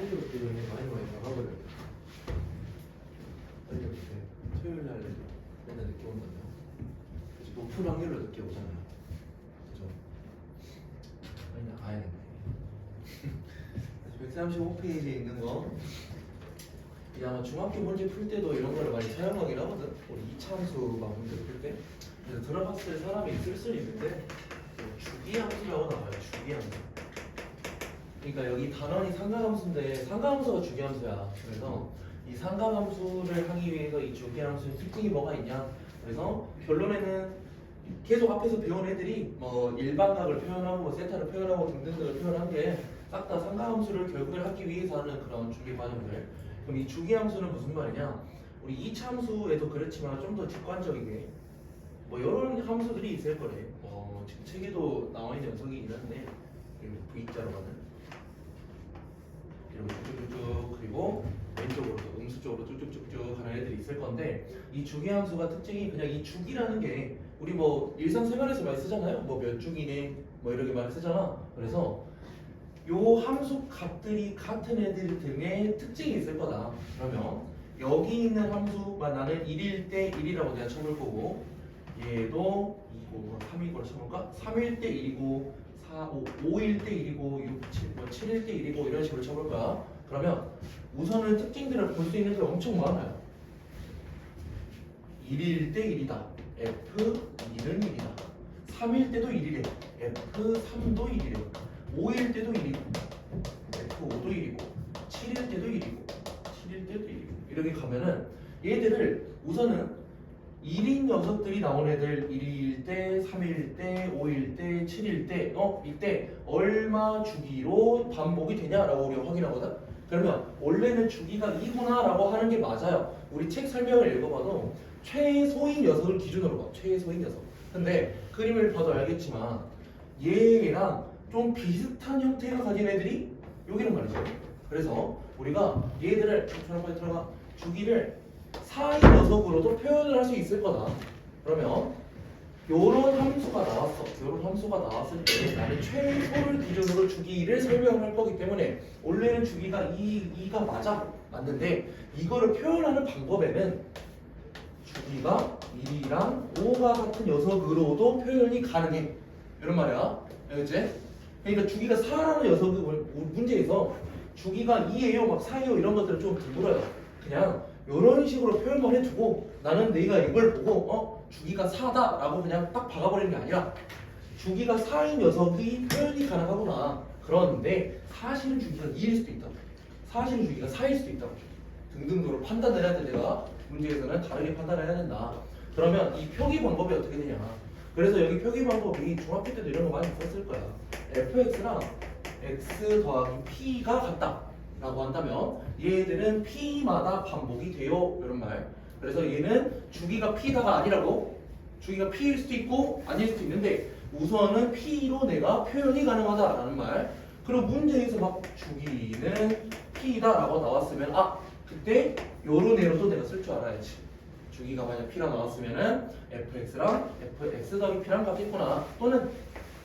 토요일 때문에 많이 나가버려요. 어제 토요일 날 맨날 늦게 온다며. 그래서 높은 확률로 늦게 오잖아요. 그죠? 아니, 아예 135페이지에 있는 거. 이제 아마 중학교 문제 풀 때도 이런 거를 많이 사용하긴 하거든. 우리 이차함수가 문제 풀 때. 그래서 들어봤을 때 사람이 쓸 수 있는데 주기함수라고 나와요. 주기함수. 그러니까 여기 단원이 상가함수인데 상가함수가 주기함수야. 그래서 이 상가함수를 하기 위해서 이 주기함수의 특징이 뭐가 있냐? 그래서 결론에는 계속 앞에서 배운 애들이 뭐 일반각을 표현하고 뭐 세타를 표현하고 등등등을 표현한 게 싹 다 상가함수를 결국에 하기 위해서 하는 그런 주기 과정들. 그럼 이 주기함수는 무슨 말이냐? 우리 이차함수에도 그렇지만 좀 더 직관적이게 뭐 이런 함수들이 있을 거래. 지금 책에도 나와 있는 녀석이 있는데 V자로 가는 이렇게 쭉쭉쭉 그리고 왼쪽으로 음수 쪽으로 쭉쭉쭉쭉 하는 애들이 있을 건데 이 주기함수가 특징이 그냥 이 주기라는 게 우리 뭐 일상생활에서 많이 쓰잖아요. 뭐 몇 주기네 뭐 이렇게 많이 쓰잖아. 그래서 요 함수 값들이 같은 애들 등의 특징이 있을 거다. 그러면 여기 있는 함수만 나는 1일 때 1이라고 내가 쳐볼 거고 얘도 2고 3이고 쳐볼까? 3일 때 1이고 4, 5일 때 1이고 6, 7, 7일 때 1이고 이런 식으로 쳐볼 거야. 그러면 우선은 특징들을 볼 수 있는 게 엄청 많아요. 1일 때 1이다. F1은 1이다. 3일 때도 1이래. F3도 1이래. 5일 때도 1이고 F5도 1이고 7일 때도 1이고 7일 때도 1이고 이렇게 가면은 얘들을 우선은 1인 녀석들이 나온 애들 1일 때, 3일 때, 5일 때, 7일 때 이때 얼마 주기로 반복이 되냐라고 우리가 확인하거든. 그러면 원래는 주기가 2구나 라고 하는 게 맞아요. 우리 책 설명을 읽어봐도 최소인 녀석을 기준으로 봐. 최소인 녀석. 근데 그림을 봐도 알겠지만 얘랑 좀 비슷한 형태가 가진 애들이 여기는 말이죠. 그래서 우리가 얘들을 들어가 주기를 사이 녀석으로도 표현을 할 수 있을 거다. 그러면 요런 함수가 나왔어. 요런 함수가 나왔을 때 나는 최소를 기준으로 주기를 설명을 할 거기 때문에 원래는 주기가 2가 맞는데 이거를 표현하는 방법에는 주기가 2랑 5가 같은 녀석으로도 표현이 가능해. 이런 말이야. 알겠지? 그러니까 주기가 4라는 녀석의 문제에서 주기가 2예요, 막 4예요 이런 것들은 좀 드물어요. 그냥 이런 식으로 표현만 해주고 나는 내가 이걸 보고 주기가 4다 라고 그냥 딱 박아버리는 게 아니라 주기가 4인 녀석이 표현이 가능하구나. 그런데 사실은 주기가 2일 수도 있다고. 사실은 주기가 4일 수도 있다고. 등등으로 판단을 해야 돼. 내가 문제에서는 다르게 판단을 해야 된다. 그러면 이 표기 방법이 어떻게 되냐. 그래서 여기 표기 방법이 중학교 때도 이런 거 많이 썼을 거야. fx랑 x 더하기 p가 같다 라고 한다면 얘들은 p마다 반복이 돼요. 이런 말. 그래서 얘는 주기가 p다가 아니라고. 주기가 p일 수도 있고 아닐 수도 있는데 우선은 p로 내가 표현이 가능하다라는 말. 그리고 문제에서 막 주기는 p다 라고 나왔으면 그때 요런 애로도 내가 쓸 줄 알아야지. 주기가 만약 p라 나왔으면은 fx랑 fx 더하기 p랑 같겠구나. 또는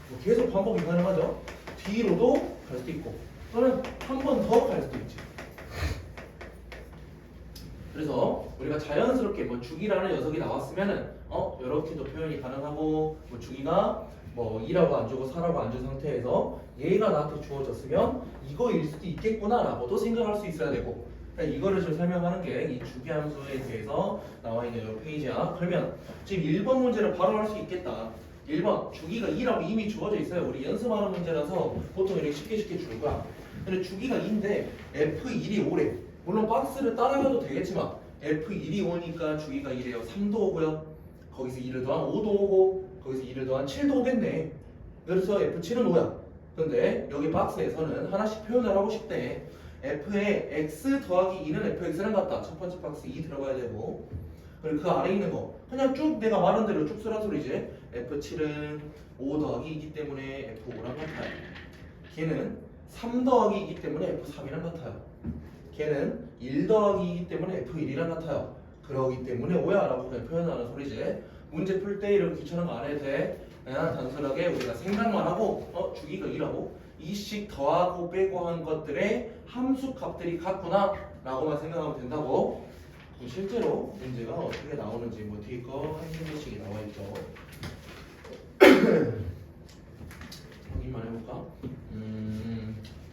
뭐 계속 반복이 가능하죠. 뒤로도 갈 수도 있고 또는 한 번 더 갈 수도 있지. 그래서 우리가 자연스럽게 뭐 주기라는 녀석이 나왔으면은 이렇게도 표현이 가능하고 뭐 주기가 뭐 2라고 안 주고 4라고 안 준 상태에서 얘가 나한테 주어졌으면 이거일 수도 있겠구나 라고도 생각할 수 있어야 되고. 그러니까 이거를 좀 설명하는 게 이 주기함수에 대해서 나와 있는 이 페이지야. 그러면 지금 1번 문제를 바로 할 수 있겠다. 1번 주기가 2라고 이미 주어져 있어요. 우리 연습하는 문제라서 보통 이렇게 쉽게 줄 거야. 근데 주기가 2인데 F1이 5래. 물론 박스를 따라가도 되겠지만 F1이 5니까 주기가 2래요. 3도 오고요. 거기서 2를 더한 5도 오고 거기서 2를 더한 7도 오겠네. 그래서 F7은 5야. 근데 여기 박스에서는 하나씩 표현을 하고 싶대. F에 x 더하기 2는 fx랑 같다. 첫 번째 박스 2 들어가야 되고 그리고 그 아래에 있는 거 그냥 쭉 내가 말한 대로 쭉 쓰란 소리지. F7은 5 더하기 2이기 때문에 F5랑 같아요. 걔는 3 더하기 2이기 때문에 F3이랑 같아요. 걔는 1 더하기 2이기 때문에 F1이랑 같아요. 그러기 때문에 5야 라고 그냥 표현하는 소리지. 문제 풀 때 이렇게 귀찮은 거 안 해도 돼. 그냥 단순하게 우리가 생각만 하고 주기가 2라고 이씩 더하고 빼고 한 것들의 함수 값들이 같구나 라고만 생각하면 된다고. 그럼 실제로 문제가 어떻게 나오는지 뭐 뒤에 거 한 개씩이 나와 있죠. 확인만 해볼까?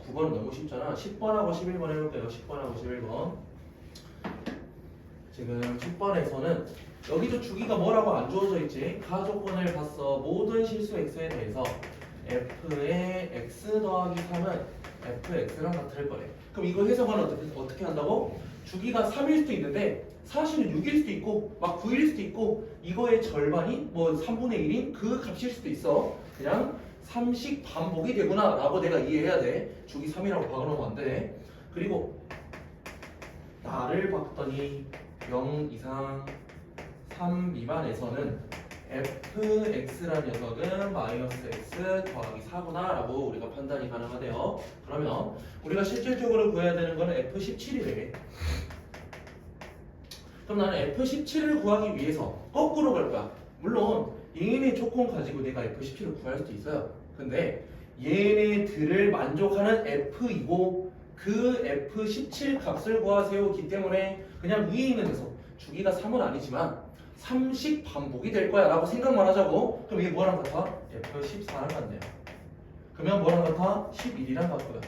9번은 너무 쉽잖아. 10번하고 11번 해볼게요. 10번하고 11번. 지금 10번에서는 여기도 주기가 뭐라고 안 주어져 있지? 가조건을 봤어. 모든 실수 x에 대해서 f의 x 더하기 3은 fx랑 같을 거래. 그럼 이거 해석은 어떻게 한다고? 주기가 3일 수도 있는데 사실은 6일 수도 있고 막 9일 수도 있고 이거의 절반이 뭐 3분의 1인 그 값일 수도 있어. 그냥 3식 반복이 되구나 라고 내가 이해해야 돼. 주기 3이라고 박아놓으면 안 돼. 그리고 나를 봤더니 0 이상 3 미만에서는 fx란 녀석은 마이너스 x 더하기 4구나 라고 우리가 판단이 가능하대요. 그러면 우리가 실질적으로 구해야 되는 거는 f17이래. 그럼 나는 f17을 구하기 위해서 거꾸로 갈 거야. 물론 얘네 조건 가지고 내가 f17을 구할 수도 있어요. 근데 얘네들을 만족하는 f이고 그 f17 값을 구하세요기 때문에 그냥 위에 있는 녀석 주기가 3은 아니지만 3식 반복이 될 거야 라고 생각만 하자고. 그럼 이게 뭐랑 같아? f14랑 같네요. 그러면 뭐랑 같아? 11이랑 같고요.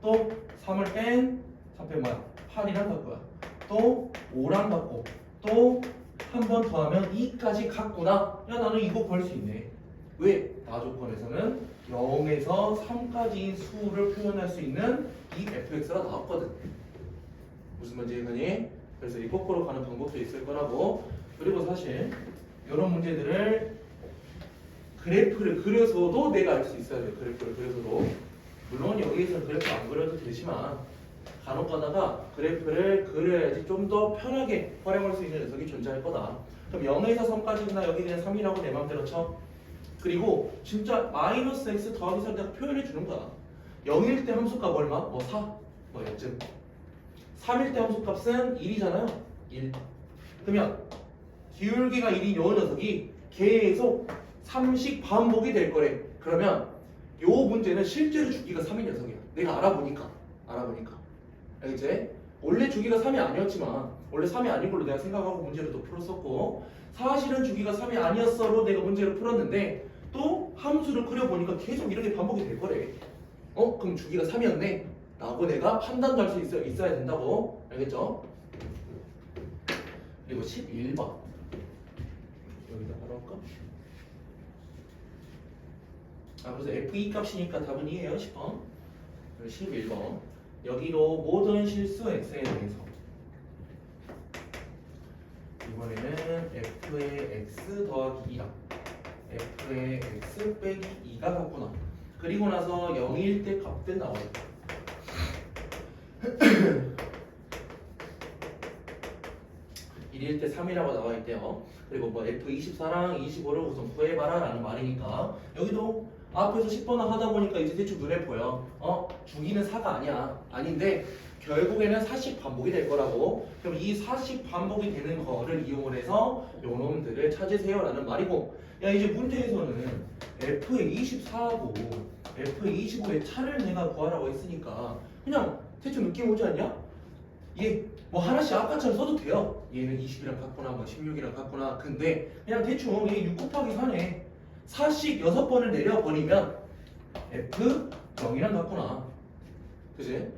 또 3을 뺀 3 빼면 8이랑 같고요. 또 5랑 같고 또 한 번 더 하면 2까지 같구나. 야 나는 이거 구할 수 있네. 왜? 나 조건에서는 0에서 3까지인 수를 표현할 수 있는 이 fx가 나왔거든. 무슨 말인지 이해가니? 그래서 이 거꾸로 가는 방법도 있을 거라고. 그리고 사실 이런 문제들을 그래프를 그려서도 내가 알 수 있어야 돼. 그래프를 그려서도. 물론 여기에서 그래프 안 그려도 되지만 간혹 가다가 그래프를 그려야지 좀 더 편하게 활용할 수 있는 녀석이 존재할 거다. 그럼 0에서 3까지나 여기 그냥 3이라고 내 맘대로 쳐. 그리고 진짜 마이너스 x 더하기 4를 내가 표현해 주는 거야. 0일 때 함수값 얼마? 뭐 4? 뭐 0쯤. 3일 때 함수값은 1이잖아요. 1. 그러면 기울기가 1인 요 녀석이 계속 3식 반복이 될 거래. 그러면 요 문제는 실제로 주기가 3인 녀석이야. 내가 알아보니까. 알겠지? 원래 주기가 3이 아니었지만 원래 3이 아닌 걸로 내가 생각하고 문제를 또 풀었었고 사실은 주기가 3이 아니었어로 내가 문제를 풀었는데 또 함수를 그려보니까 계속 이렇게 반복이 될 거래. 그럼 주기가 3이었네? 라고 내가 판단도 할 수 있어야 된다고. 알겠죠? 그리고 11번 여기다 바로 할까? 그래서 f2 값이니까 답은 2예요. 10번. 11번 여기로 모든 실수 x에 대해서 이번에는 f의 x 더하기 2랑 f의 x 빼기 2가 같구나. 그리고 나서 0일 때 값들 나와요. 1일 때 3이라고 나와 있대요. 그리고 뭐 f24랑 25를 우선 구해봐라 라는 말이니까 여기도 앞에서 10번을 하다 보니까 이제 대충 눈에 보여. 주기는 4가 아니야. 아닌데 결국에는 4식 반복이 될 거라고. 그럼 이 4식 반복이 되는 거를 이용을 해서 요놈들을 찾으세요 라는 말이고. 야 이제 문제에서는 f의 24하고 f의 25의 차를 내가 구하라고 했으니까 그냥 대충 느낌 오지 않냐? 얘 뭐 하나씩 아까처럼 써도 돼요. 얘는 20이랑 같구나 뭐 16이랑 같구나. 근데 그냥 대충 얘 6 곱하기 4네. 4씩 6번을 내려버리면 f 0이랑 같구나. 그치?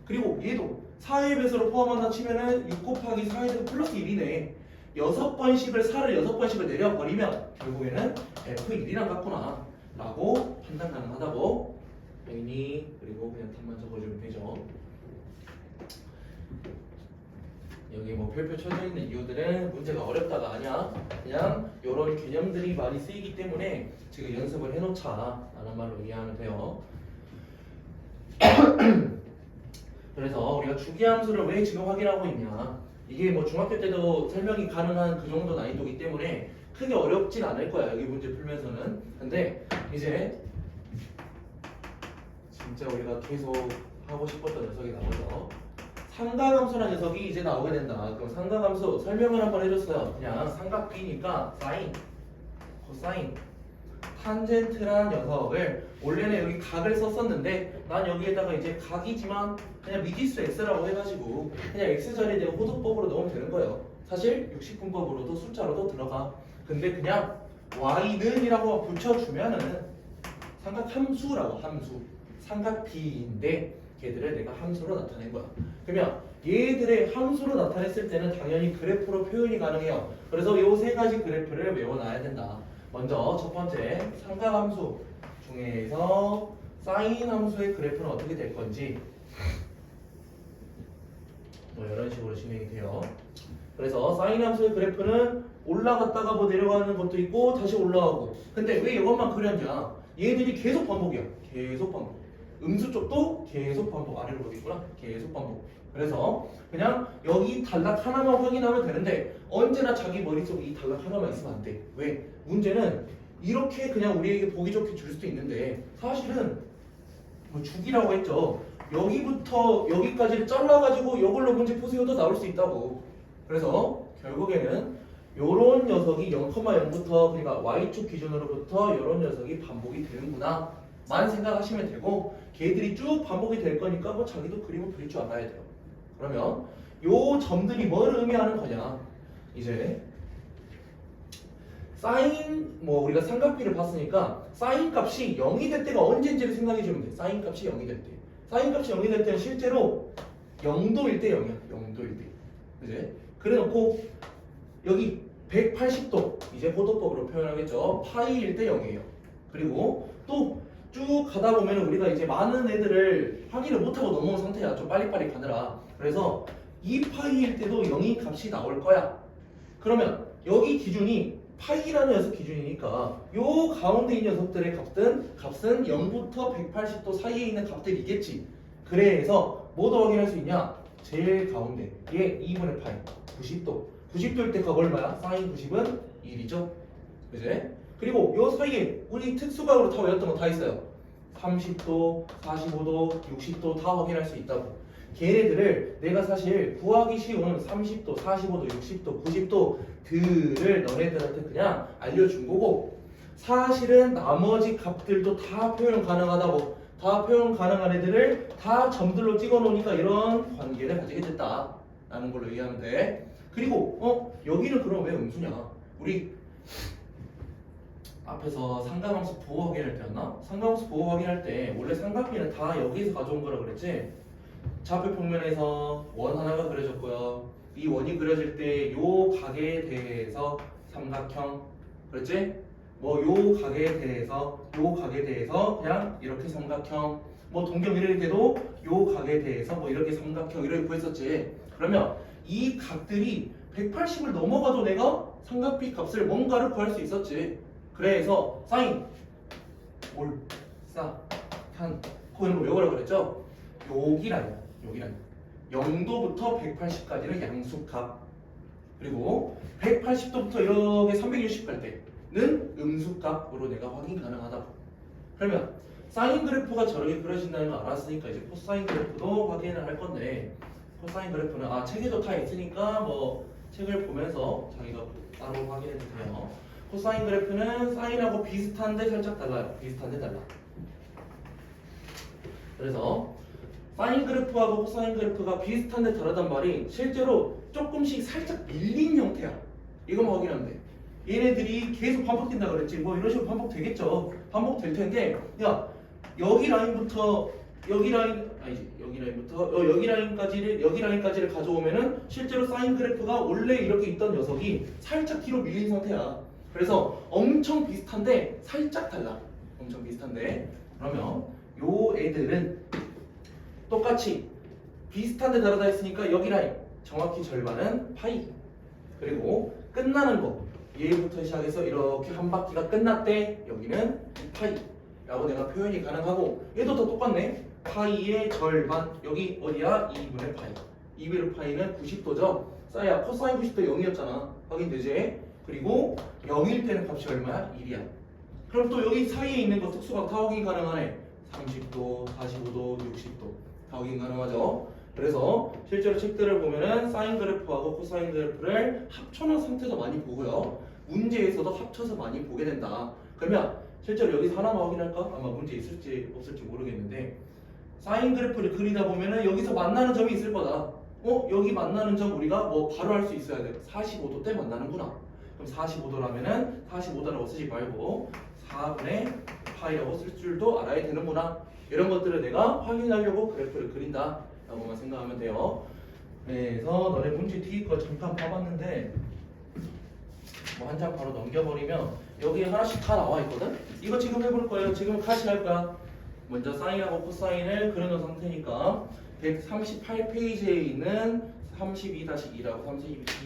그리고 얘도 4의 배수로 포함한다 치면은 6 곱하기 4에서 플러스 1이네. 6번씩을 4를 6번씩을 내려버리면 결국에는 f1이랑 같구나 라고 판단 가능하다고. 당연히 그리고 그냥 답만 적어주면 되죠. 여기 뭐 별표 쳐져 있는 이유들은 문제가 어렵다가 아니야. 그냥 이런 개념들이 많이 쓰이기 때문에 지금 연습을 해놓자 라는 말로 이해하면 돼요. 그래서 우리가 주기함수를 왜 지금 확인하고 있냐, 이게 뭐 중학교 때도 설명이 가능한 그 정도 난이도이기 때문에 크게 어렵진 않을 거야 여기 문제 풀면서는. 근데 이제 진짜 우리가 계속 하고 싶었던 녀석이 나오죠. 삼각함수라는 녀석이 이제 나오게 된다. 그럼 삼각함수 설명을 한번 해줬어요. 그냥 삼각 B니까 사인, 코사인, 탄젠트란 녀석을 원래는 여기 각을 썼었는데 난 여기에다가 이제 각이지만 그냥 미지수 x라고 해가지고 그냥 x 자리에 대한 호도법으로 넣으면 되는 거예요. 사실 60분법으로도 숫자로도 들어가. 근데 그냥 y는 이라고 붙여주면은 삼각 함수라고 함수. 삼각 b인데 걔들을 내가 함수로 나타낸 거야. 그러면 얘들의 함수로 나타냈을 때는 당연히 그래프로 표현이 가능해요. 그래서 이 세 가지 그래프를 외워놔야 된다. 먼저 첫 번째 삼각함수 중에서 사인 함수의 그래프는 어떻게 될 건지 뭐 이런 식으로 진행이 돼요. 그래서 사인 함수의 그래프는 올라갔다가 뭐 내려가는 것도 있고 다시 올라가고. 근데 왜 이것만 그렸냐? 얘들이 계속 반복이야. 계속 반복. 음수 쪽도 계속 반복. 아래로 보겠구나. 계속 반복. 그래서 그냥 여기 단락 하나만 확인하면 되는데 언제나 자기 머릿속에 이 단락 하나만 있으면 안 돼. 왜? 문제는 이렇게 그냥 우리에게 보기 좋게 줄 수도 있는데 사실은 뭐 주기라고 했죠. 여기부터 여기까지를 잘라가지고 이걸로 문제 푸세요도 나올 수 있다고. 그래서 결국에는 요런 녀석이 0,0부터 그러니까 y축 기준으로부터 요런 녀석이 반복이 되는구나 만 생각하시면 되고 걔들이 쭉 반복이 될 거니까 뭐 자기도 그림을 그릴 줄 알아야 돼요. 그러면 요 점들이 뭘 의미하는 거냐? 이제 사인 뭐 우리가 삼각비를 봤으니까 사인 값이 0이 될 때가 언제인지를 생각해 주면 돼. 사인 값이 0이 될 때. 사인 값이 0이 될 때는 실제로 0도일 때 0이야. 0도일 때. 그지? 그래 놓고 여기 180도 이제 호도법으로 표현하겠죠. 파이일 때 0이에요. 그리고 또 쭉 가다 보면 우리가 이제 많은 애들을 확인을 못하고 넘어온 상태야. 좀 빨리빨리 가느라. 그래서 2파이일 때도 0이 값이 나올 거야. 그러면 여기 기준이 파이라는 녀석 기준이니까 요 가운데 있는 녀석들의 값은 0부터 180도 사이에 있는 값들이겠지. 그래서 뭐도 확인할 수 있냐? 제일 가운데 얘 2분의 파이 90도 90도일 때 값 얼마야? 사인 90은 1이죠. 그지? 그리고 요 사이에 우리 특수각으로 다 외웠던 거 다 있어요. 30도, 45도, 60도 다 확인할 수 있다고. 걔네들을 내가 사실 구하기 쉬운 30도, 45도, 60도, 90도들을 너네들한테 그냥 알려준 거고 사실은 나머지 값들도 다 표현 가능하다고. 다 표현 가능한 애들을 다 점들로 찍어 놓으니까 이런 관계를 가지게 됐다 라는 걸로 이해하면 돼. 그리고 여기는 그럼 왜 음수냐? 우리 앞에서 삼각함수 부호 확인할 때였나? 삼각함수 부호 확인할 때 원래 삼각비는 다 여기서 가져온 거라 그랬지? 좌표 평면에서 원 하나가 그려졌고요. 이 원이 그려질 때 요 각에 대해서 삼각형 그랬지? 뭐 요 각에 대해서 그냥 이렇게 삼각형 뭐 동경 이럴 때도 요 각에 대해서 뭐 이렇게 삼각형 이렇게 구했었지. 그러면 이 각들이 180을 넘어가도 내가 삼각비 값을 뭔가를 구할 수 있었지. 그래서 사인, 올, 사, 탄, 코 이런 거 외우라고 그랬죠? 여기 라인 0도부터 180까지는 양수값 그리고 180도부터 이렇게 360 갈 때는 음수값으로 내가 확인 가능하다고. 그러면 사인 그래프가 저렇게 그려진다는 걸 알았으니까 이제 코사인 그래프도 확인을 할 건데 코사인 그래프는 책에도 다 있으니까 뭐 책을 보면서 자기가 따로 확인해도 돼요. 코사인 그래프는 사인하고 비슷한데 살짝 달라요. 비슷한데 달라. 그래서 사인 그래프하고 코사인 그래프가 비슷한데 다르단 말이 실제로 조금씩 살짝 밀린 형태야. 이거만 확인하면 돼. 얘네들이 계속 반복된다 그랬지. 뭐 이런 식으로 반복되겠죠. 반복될 텐데 야 여기 라인부터 여기 라인까지를 가져오면은 실제로 사인 그래프가 원래 이렇게 있던 녀석이 살짝 뒤로 밀린 상태야. 그래서 엄청 비슷한데 살짝 달라. 엄청 비슷한데 그러면 요 애들은 똑같이 비슷한데 다르다 했으니까 여기 라인 정확히 절반은 파이 그리고 끝나는 거 얘부터 시작해서 이렇게 한 바퀴가 끝났대 여기는 파이 라고 내가 표현이 가능하고 얘도 더 똑같네. 파이의 절반 여기 어디야? 2분의 파이 2분의 파이는 90도죠. 싸야 코사인 90도 0이었잖아. 확인되지? 그리고 0일 때는 값이 얼마야? 1이야. 그럼 또 여기 사이에 있는 거 특수각 다 확인 가능하네. 30도, 45도, 60도 다 확인 가능하죠. 그래서 실제로 책들을 보면은 사인 그래프하고 코사인 그래프를 합쳐놓은 상태도 많이 보고요. 문제에서도 합쳐서 많이 보게 된다. 그러면 실제로 여기서 하나만 확인할까? 아마 문제 있을지 없을지 모르겠는데 사인 그래프를 그리다 보면은 여기서 만나는 점이 있을 거다. 여기 만나는 점 우리가 뭐 바로 할 수 있어야 돼. 45도 때 만나는구나. 그럼 45도라면은 45도라고 쓰지 말고 4분의 파이라고 쓸 줄도 알아야 되는구나. 이런 것들을 내가 확인하려고 그래프를 그린다 라고만 생각하면 돼요. 그래서 너네 문제 뒤에 거 잠깐 봐봤는데 뭐 한 장 바로 넘겨버리면 여기 하나씩 다 나와 있거든? 이거 지금 해볼 거예요. 지금 같이 할 거야. 먼저 사인하고 코사인을 그려놓은 상태니까 138페이지에 있는 32-2라고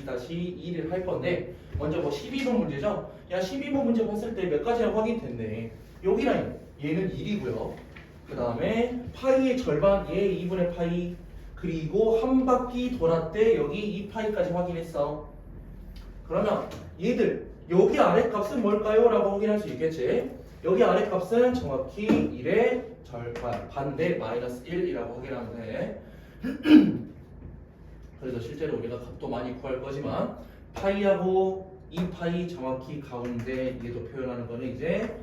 32-2를 할 건데 먼저 뭐 12번 문제죠? 야 12번 문제 봤을 때 몇 가지가 확인됐네. 여기 라인 얘는 1이고요. 그 다음에 파이의 절반 얘 2분의 파이 그리고 한 바퀴 돌았대 여기 2파이까지 확인했어. 그러면 얘들 여기 아래 값은 뭘까요? 라고 확인할 수 있겠지. 여기 아래 값은 정확히 1의 절반 반대 마이너스 1이라고 확인하면 돼. 그래서 실제로 우리가 값도 많이 구할 거지만 파이하고 2파이 정확히 가운데 얘도 표현하는 거는 이제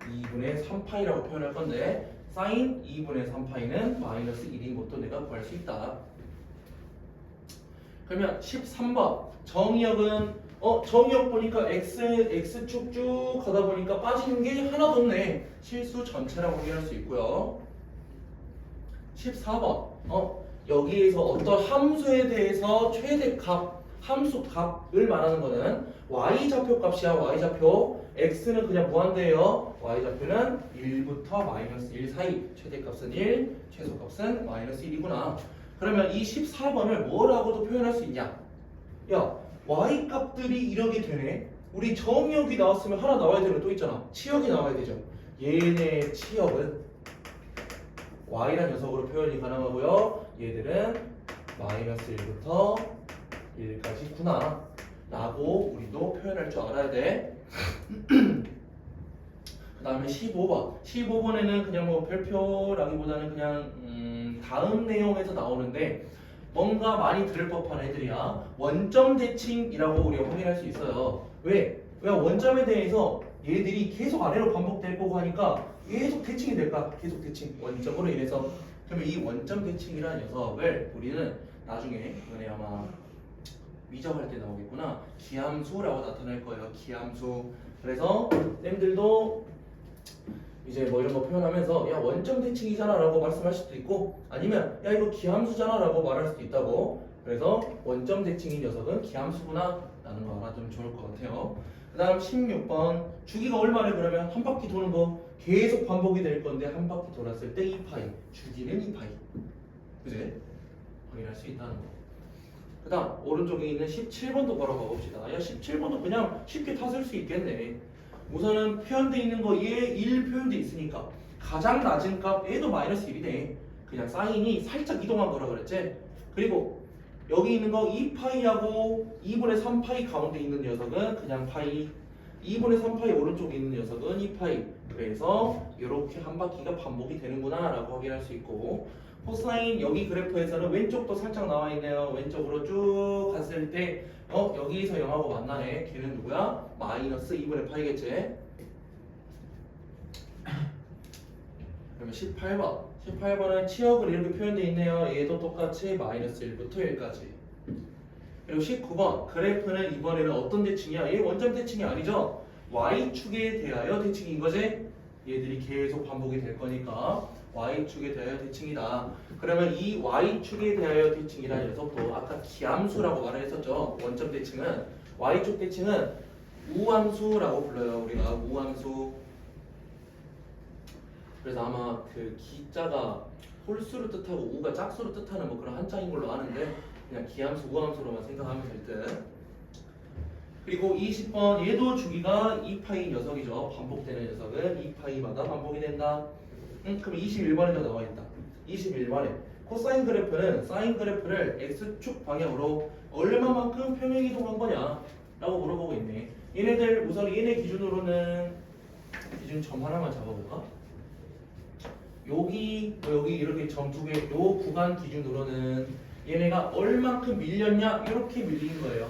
2분의 3파이라고 표현할 건데 사인 2분의 3파이는 마이너스 1인 것도 내가 구할 수 있다. 그러면 13번 정의역은 정의역 보니까 x축 쭉 가다 보니까 빠지는 게 하나도 없네. 실수 전체라고 확인할 수 있고요. 14번 여기에서 어떤 함수에 대해서 최대값 함수 값을 말하는 거는 y좌표 값이야. y좌표 x는 그냥 무한대예요. y좌표는 1부터 마이너스 1 사이 최대값은 1 최소값은 마이너스 1이구나. 그러면 이 14번을 뭐라고도 표현할 수 있냐? 야 y값들이 이렇게 되네. 우리 정의역이 나왔으면 하나 나와야 되는 거 또 있잖아. 치역이 나와야 되죠. 얘네 치역은 y란 녀석으로 표현이 가능하고요. 얘들은 마이너스 1부터 1까지구나 라고 우리도 표현할 줄 알아야 돼. 그 다음에 15번 15번에는 그냥 뭐 별표라기보다는 그냥 다음 내용에서 나오는데 뭔가 많이 들을 법한 애들이야. 원점 대칭이라고 우리가 확인할 수 있어요. 왜? 원점에 대해서 얘들이 계속 아래로 반복될 거고 하니까 계속 대칭이 될까? 계속 대칭 원점으로 인해서. 그러면 이 원점 대칭이라는 녀석을 우리는 나중에 이번에 아마 위적할 때 나오겠구나. 기함수라고 나타낼 거예요. 기함수. 그래서 쌤들도 이제 뭐 이런 거 표현하면서 야 원점 대칭이잖아 라고 말씀할 수도 있고 아니면 야 이거 기함수잖아 라고 말할 수도 있다고. 그래서 원점 대칭인 녀석은 기함수구나 라는 거 알아두면 좋을 것 같아요. 그 다음 16번 주기가 얼마래? 그러면 한 바퀴 도는 거 계속 반복이 될 건데 한 바퀴 돌았을 때 2파이 주기는 2파이 그제? 확인할 수 있다는 거. 그 다음 오른쪽에 있는 17번도 바로 가봅시다. 야 17번도 그냥 쉽게 다 쓸 수 있겠네. 우선은 표현되어 있는 거 얘 1 표현되어 있으니까 가장 낮은 값 얘도 마이너스 1이네. 그냥 사인이 살짝 이동한 거라 그랬지. 그리고 여기 있는 거 2파이하고 2분의 3파이 가운데 있는 녀석은 그냥 파이 2분의 3파이 오른쪽에 있는 녀석은 2파이. 그래서 이렇게 한 바퀴가 반복이 되는구나 라고 확인할 수 있고 코사인 여기 그래프에서는 왼쪽도 살짝 나와 있네요. 왼쪽으로 쭉 갔을 때 여기서 0하고 만나네. 걔는 누구야? 마이너스 2분의 파이겠지. 그러면 18번은 치역을 이렇게 표현되어 있네요. 얘도 똑같이 마이너스 1부터 1까지. 그리고 19번 그래프는 이번에는 어떤 대칭이야? 얘 원점 대칭이 아니죠? y축에 대하여 대칭인 거지? 얘들이 계속 반복이 될 거니까 y축에 대하여 대칭이다. 그러면 이 y축에 대하여 대칭이라는 녀석도 아까 기함수라고 말을 했었죠. 원점 대칭은 y축 대칭은 우함수라고 불러요. 우리가 우함수. 그래서 아마 그 기자가 홀수를 뜻하고 우가 짝수를 뜻하는 뭐 그런 한자인 걸로 아는데 그냥 기함수 우함수로만 생각하면 될 듯. 그리고 20번 얘도 주기가 2파이 녀석이죠. 반복되는 녀석은 2파이마다 반복이 된다. 그럼 21번에도 나와 있다. 21번에 코사인 그래프는 사인 그래프를 x축 방향으로 얼마만큼 평행 이동한 거냐 라고 물어보고 있네. 얘네들 우선 얘네 기준으로는 기준 점 하나만 잡아볼까? 여기 이렇게 점 두 개 요 구간 기준으로는 얘네가 얼만큼 밀렸냐 이렇게 밀린 거예요.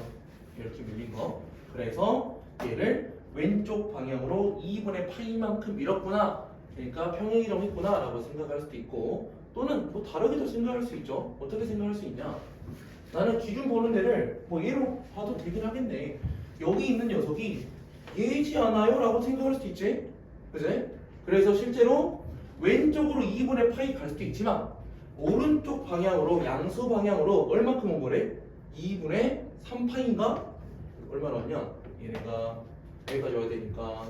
이렇게 밀린 거. 그래서 얘를 왼쪽 방향으로 2분의 파이만큼 밀었구나. 그러니까 평행이동했구나 라고 생각할 수도 있고, 또는 뭐 다르게도 생각할 수 있죠. 어떻게 생각할 수 있냐? 나는 기준 보는 데를 뭐 얘로 봐도 되긴 하겠네. 여기 있는 녀석이 얘지 않아요? 라고 생각할 수도 있지. 그지? 그래서 실제로 왼쪽으로 2분의 파이 갈 수도 있지만 오른쪽 방향으로 양수 방향으로 얼마큼 온 거래? 2분의 3파인가? 얼마나 왔냐? 얘네가 여기까지 와야 되니까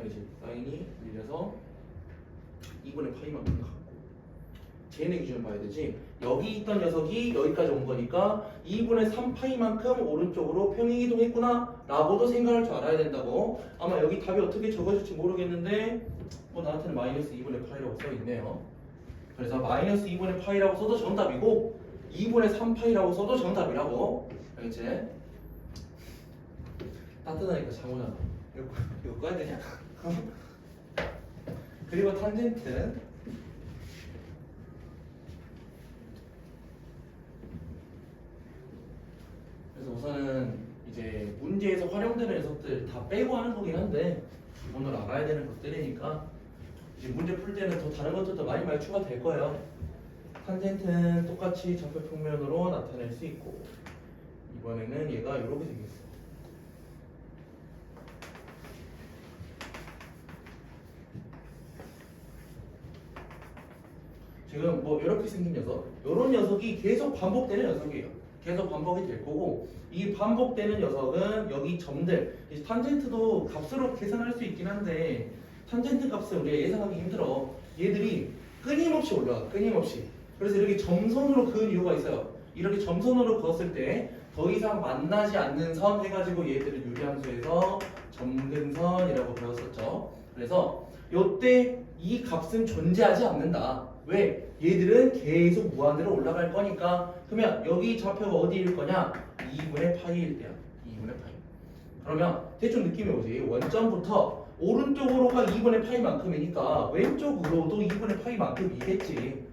아니지, 사인이 밀려서 2분의 파이만큼 갖고 쟤네 기준을 봐야 되지. 여기 있던 녀석이 여기까지 온 거니까 2분의 3파이만큼 오른쪽으로 평행이동했구나 라고도 생각할 줄 알아야 된다고. 아마 여기 답이 어떻게 적어질지 모르겠는데 뭐 나한테는 마이너스 2분의 파이라고 써있네요. 그래서 마이너스 2분의 파이라고 써도 정답이고 2분의 3파이라고 써도 정답이라고. 알겠지? 따뜻하니까 잠 오잖아. 이거 꺼야 되냐? 그리고 탄젠트. 그래서 우선은 이제 문제에서 활용되는 녀석들 다 빼고 하는 거긴 한데 오늘 알아야 되는 것들이니까 이제 문제 풀 때는 더 다른 것들도 많이 추가될 거예요. 탄젠트는 똑같이 좌표 평면으로 나타낼 수 있고, 이번에는 얘가 이렇게 생겼어. 지금 뭐 이렇게 생긴 녀석, 이런 녀석이 계속 반복되는 녀석이에요. 계속 반복이 될 거고, 이 반복되는 녀석은 여기 점들, 탄젠트도 값으로 계산할 수 있긴 한데 탄젠트 값을 우리가 예상하기 힘들어. 얘들이 끊임없이 올라가, 끊임없이. 그래서 이렇게 점선으로 그은 이유가 있어요. 이렇게 점선으로 그었을 때 더 이상 만나지 않는 선 해가지고 얘들을 유리함수에서 점근선이라고 배웠었죠. 그래서 요때 이 값은 존재하지 않는다. 왜? 얘들은 계속 무한대로 올라갈 거니까. 그러면 여기 좌표가 어디일 거냐? 2분의 파이일 때야. 2분의 파이. 그러면 대충 느낌이 오지. 원점부터 오른쪽으로가 2분의 파이만큼이니까 왼쪽으로도 2분의 파이만큼이겠지.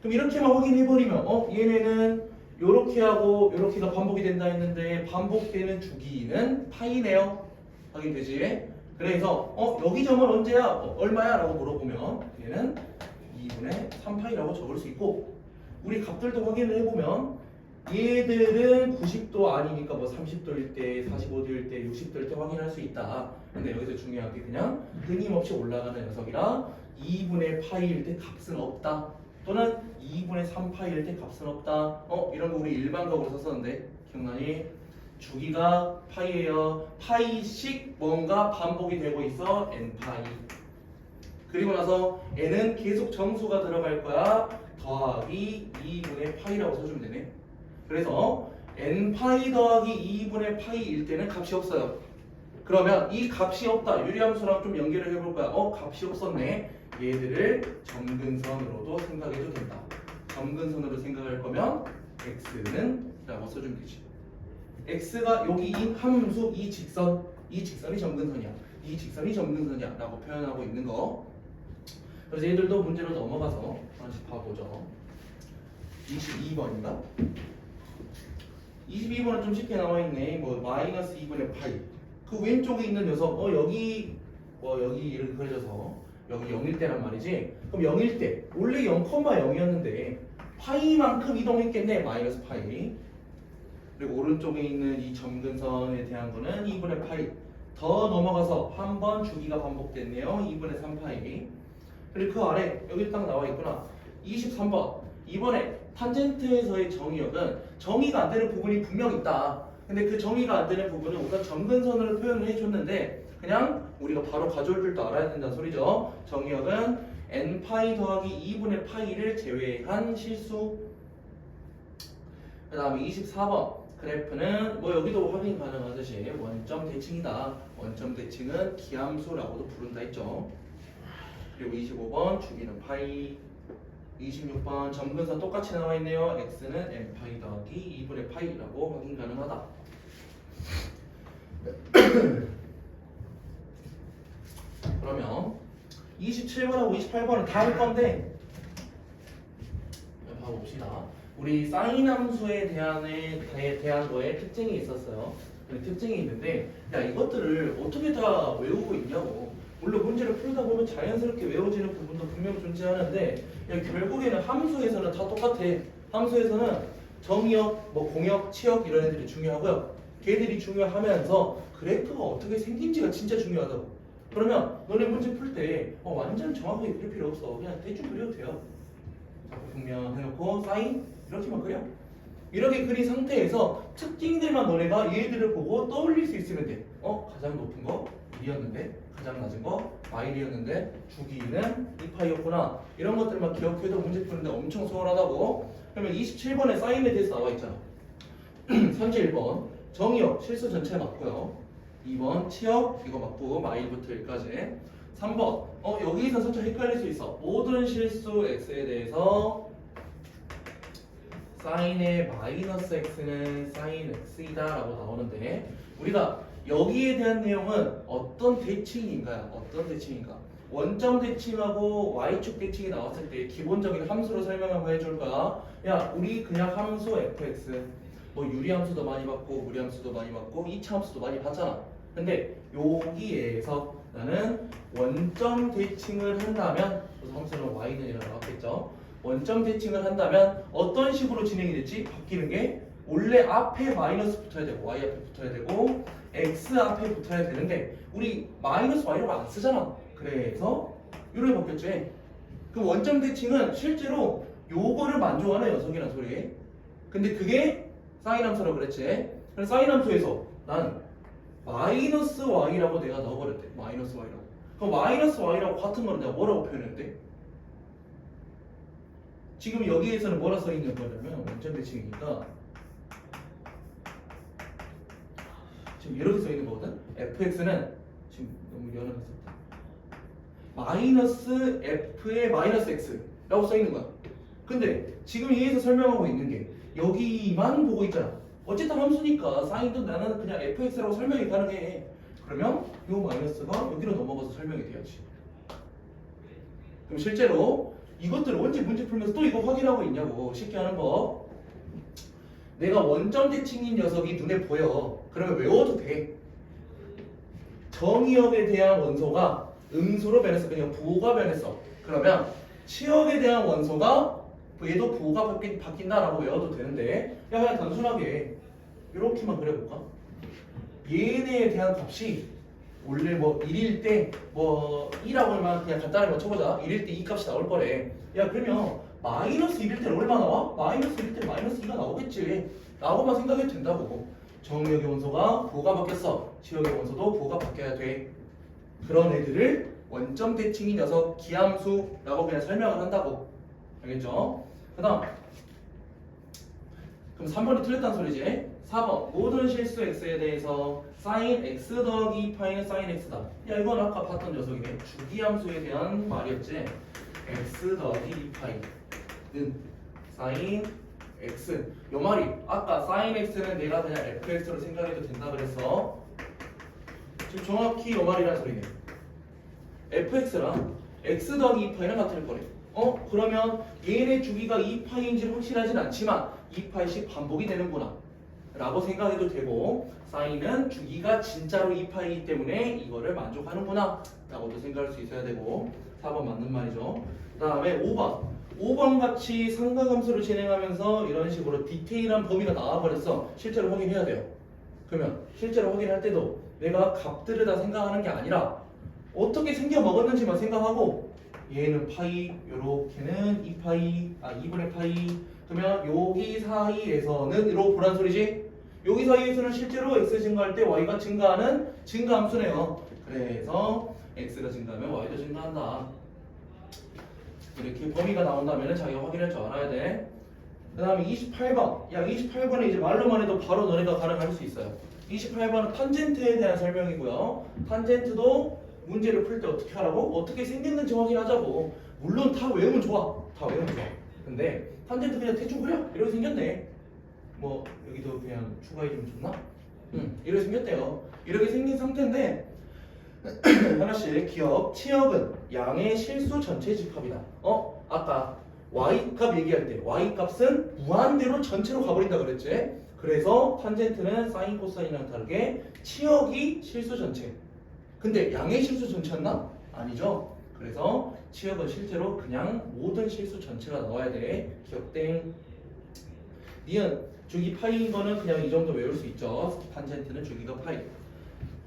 그럼 이렇게만 확인해버리면 얘네는 요렇게 하고 요렇게가 반복이 된다 했는데 반복되는 주기는 파이네요. 확인되지? 그래서 여기 점은 언제야? 얼마야? 라고 물어보면 얘는 2분의 3파이라고 적을 수 있고, 우리 값들도 확인을 해보면 얘들은 90도 아니니까 뭐 30도일 때, 45도일 때, 60도일 때 확인할 수 있다. 근데 여기서 중요한 게 그냥 끊임없이 올라가는 녀석이라 2분의 파이일 때 값은 없다. 또는 2분의 3파이일 때 값은 없다. 이런 거 우리 일반적으로 썼었는데 기억나니? 주기가 파이예요. 파이씩 뭔가 반복이 되고 있어. n파이. 그리고 나서 n은 계속 정수가 들어갈 거야. 더하기 2분의 파이라고 써주면 되네. 그래서 n파이 더하기 2분의 파이일 때는 값이 없어요. 그러면 이 값이 없다. 유리함수랑 좀 연결을 해볼 거야. 값이 없었네. 얘들을 점근선으로도 생각해도 된다. 점근선으로 생각할 거면 x는 라고 써주면 되지. x가 여기 이 함수 이 직선이 점근선이야. 이 직선이 점근선이야 라고 표현하고 있는 거. 그래서 얘들도 문제로 넘어가서 하나씩 봐보죠. 22번인가? 22번은 좀 쉽게 나와있네. 뭐 마이너스 2분의 파이. 그 왼쪽에 있는 녀석 여기 이렇게 그려져서 여기 0일 때란 말이지. 그럼 0일 때 원래 0,0이었는데 파이만큼 이동했겠네. 마이너스 파이. 그리고 오른쪽에 있는 이 점근선에 대한 거는 2분의 파이. 더 넘어가서 한 번 주기가 반복됐네요. 2분의 3파이. 그리고 그 아래 여기 딱 나와 있구나. 23번. 이번에 탄젠트에서의 정의역은 정의가 안 되는 부분이 분명 있다. 근데 그 정의가 안 되는 부분은 우선 점근선으로 표현을 해줬는데 그냥 우리가 바로 가져올 줄도 알아야 된다는 소리죠. 정의역은 n파이 더하기 2분의 파이를 제외한 실수. 그 다음에 24번. 그래프는 뭐 여기도 확인 가능하듯이 원점 대칭이다. 원점 대칭은 기함수라고도 부른다 했죠. 그리고 25번 주기는 파이. 26번 점근선 똑같이 나와 있네요. x는 n파이 더하기 2분의 파이라고 확인 가능하다. 그러면 27번하고 28번은 다 할 건데 봐봅시다. 우리 사인 함수에 대한 거에 특징이 있었어요. 특징이 있는데 야 이것들을 어떻게 다 외우고 있냐고. 물론 문제를 풀다 보면 자연스럽게 외워지는 부분도 분명 존재하는데 야, 결국에는 함수에서는 다 똑같아. 함수에서는 정의역, 뭐 공역, 치역 이런 애들이 중요하고요. 걔들이 중요하면서 그래프가 어떻게 생긴지가 진짜 중요하다고. 그러면 너네 문제 풀 때 완전 정확하게 그릴 필요 없어. 그냥 대충 그려도 돼요. 자꾸 평면 해놓고 사인 이렇게만 그려. 이렇게 그린 상태에서 특징들만 너네가 얘들을 보고 떠올릴 수 있으면 돼. 가장 높은 거 1이었는데 가장 낮은 거 마일이었는데 주기는 2파이였구나. 이런 것들만 기억해도 문제 푸는데 엄청 수월하다고. 그러면 27번에 사인에 대해서 나와 있잖아. 선제 1번 정의역 실수 전체 맞고요. 2번 치역 이거 맞고 마일부터 1까지. 3번 여기서 살짝 헷갈릴 수 있어. 모든 실수 x에 대해서 사인의 마이너스 x는 사인 x이다 라고 나오는데 우리가 여기에 대한 내용은 어떤 대칭인가요? 어떤 대칭인가? 원점 대칭하고 y축 대칭이 나왔을 때 기본적인 함수로 설명을 한번 해줄까? 야 우리 그냥 함수 fx 뭐 유리함수도 많이 봤고 무리함수도 많이 봤고 이차함수도 많이 봤잖아. 근데 여기에서 나는 원점 대칭을 한다면 그래서 함수는 y는 이라 나왔겠죠. 원점 대칭을 한다면 어떤 식으로 진행이 됐지? 바뀌는 게 원래 앞에 마이너스 붙어야 되고 y 앞에 붙어야 되고 x 앞에 붙어야 되는데 우리 마이너스 y라고 안 쓰잖아. 그래서 이렇게 바뀌었지. 그 원점 대칭은 실제로 요거를 만족하는 녀석이란 소리. 근데 그게 사인 함수라고 그랬지. 그래서 사인 함수에서 난 마이너스 y라고 내가 넣어버렸대. 마이너스 y라고. 그럼 마이너스 y라고 같은 거는 내가 뭐라고 표현했대? 지금 여기에서는 뭐라 써 있는 거냐면 원점 대칭이니까 지금 이렇게 써 있는 거거든. fx는 지금 너무 연하게 썼다. 마이너스 f의 마이너스 x라고 써 있는 거야. 근데 지금 여기서 설명하고 있는 게 여기만 보고 있잖아. 어쨌든 함수니까 사인도 나는 그냥 fx라고 설명이 가능해. 그러면 이 마이너스가 여기로 넘어가서 설명이 돼야지. 그럼 실제로 이것들 언제 문제 풀면서 또 이거 확인하고 있냐고. 쉽게 하는 법. 내가 원점 대칭인 녀석이 눈에 보여. 그러면 외워도 돼. 정의역에 대한 원소가 음수로 변했어. 그냥 부호가 변했어. 그러면 치역에 대한 원소가 얘도 부호가 바뀐다라고 외워도 되는데 야 그냥 단순하게 이렇게만 그려볼까? 얘네에 대한 값이 원래 뭐 1일 때 뭐 2라고만 그냥 간단하게 쳐보자. 1일 때 이 값이 나올 거래. 야 그러면 마이너스 1일 때는 얼마 나와? 마이너스 1일 때 마이너스 2가 나오겠지 라고만 생각해도 된다고. 정의역의 원소가 부호가 바뀌었어. 치역의 원소도 부호가 바뀌어야 돼. 그런 애들을 원점 대칭인 녀석 기함수라고 그냥 설명을 한다고. 알겠죠? 그 다음 그럼 3번이 틀렸다는 소리지. 4번 모든 실수 x에 대해서 sin x 더하기 2파이는 sin x다. 야 이건 아까 봤던 녀석이네. 주기함수에 대한 말이었지. x 더하기 2파이는 sin x. 요 말이 아까 sin x는 내가 그냥 fx로 생각해도 된다 그랬어. 지금 정확히 요 말이란 소리네. fx랑 x 더하기 2파이는 같을 거래. 그러면 얘네 주기가 2파이인지는 확실하진 않지만 2파이씩 반복이 되는구나 라고 생각해도 되고 사인은 주기가 진짜로 2파이이기 때문에 이거를 만족하는구나 라고도 생각할 수 있어야 되고 4번 맞는 말이죠. 그 다음에 5번 같이 상가함수를 진행하면서 이런 식으로 디테일한 범위가 나와버렸어. 실제로 확인해야 돼요. 그러면 실제로 확인할 때도 내가 값들을 다 생각하는 게 아니라 어떻게 생겨 먹었는지만 생각하고 얘는 파이, 요렇게는 2분의 파이. 그러면 여기 사이에서는 이러고 보란 소리지. 여기 사이에서는 실제로 x 증가할 때 y가 증가하는 증가함수네요. 그래서 x가 증가하면 y도 증가한다. 이렇게 범위가 나온다면 자기가 확인할 줄 알아야 돼. 그 다음에 28번. 야 28번에 이제 말로만 해도 바로 너네가 가능할 수 있어요. 28번은 탄젠트에 대한 설명이고요. 탄젠트도 문제를 풀 때 어떻게 하라고? 어떻게 생겼는지 확인하자고. 물론 다 외우면 좋아. 다 외우면 좋아. 근데 탄젠트 그냥 대충 그려. 이렇게 생겼네. 뭐 여기도 그냥 추가해주면 좋나? 이렇게 생겼대요. 이렇게 생긴 상태인데 하나씩 기억. 치역은 양의 실수 전체 집합이다. 아까 y 값 얘기할 때 y 값은 무한대로 전체로 가버린다 그랬지. 그래서 탄젠트는 사인 코사인이랑 다르게 치역이 실수 전체. 근데 양의 실수 전체였나? 아니죠. 그래서 치역은 실제로 그냥 모든 실수 전체가 나와야 돼. 기억땡. 니은 주기 파이인 거는 그냥 이 정도 외울 수 있죠. 탄젠트는 주기가 파이.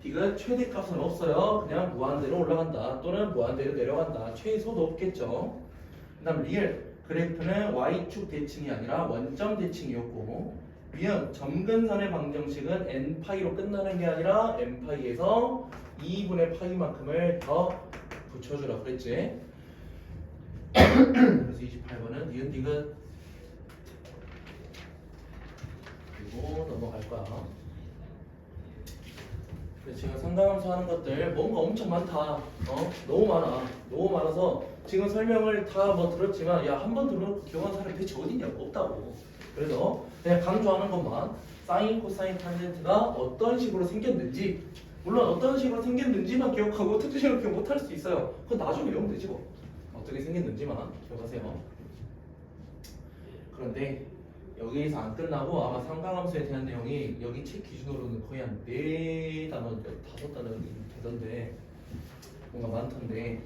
디귿 최대값은 없어요. 그냥 무한대로 올라간다. 또는 무한대로 내려간다. 최소도 없겠죠. 그 다음 리을 그래프는 y축 대칭이 아니라 원점 대칭이었고, 미은 점근선의 방정식은 n파이로 끝나는 게 아니라 n파이에서 2분의 파이만큼을 더 붙여주라 그랬지. 그래서 28번은 니은 디귿. 그리고 넘어갈 거야. 지금 상가함수 하는 것들 뭔가 엄청 많다. 너무 많아. 너무 많아서 지금 설명을 다 뭐 들었지만 야, 한 번 들어놓고 기억하는 사람이 대체 어딨냐고. 없다고. 그래서 그냥 강조하는 것만, 사인, 코사인, 탄젠트가 어떤 식으로 생겼는지, 물론 어떤 식으로 생겼는지만 기억하고 특징을 기억 못할 수 있어요. 그건 나중에 외우면 되지 뭐. 어떻게 생겼는지만 기억하세요. 그런데 여기서 안 끝나고 아마 삼각함수에 대한 내용이 여기 책 기준으로는 거의 한 4단원, 5단원이 되던데 뭔가 많던데,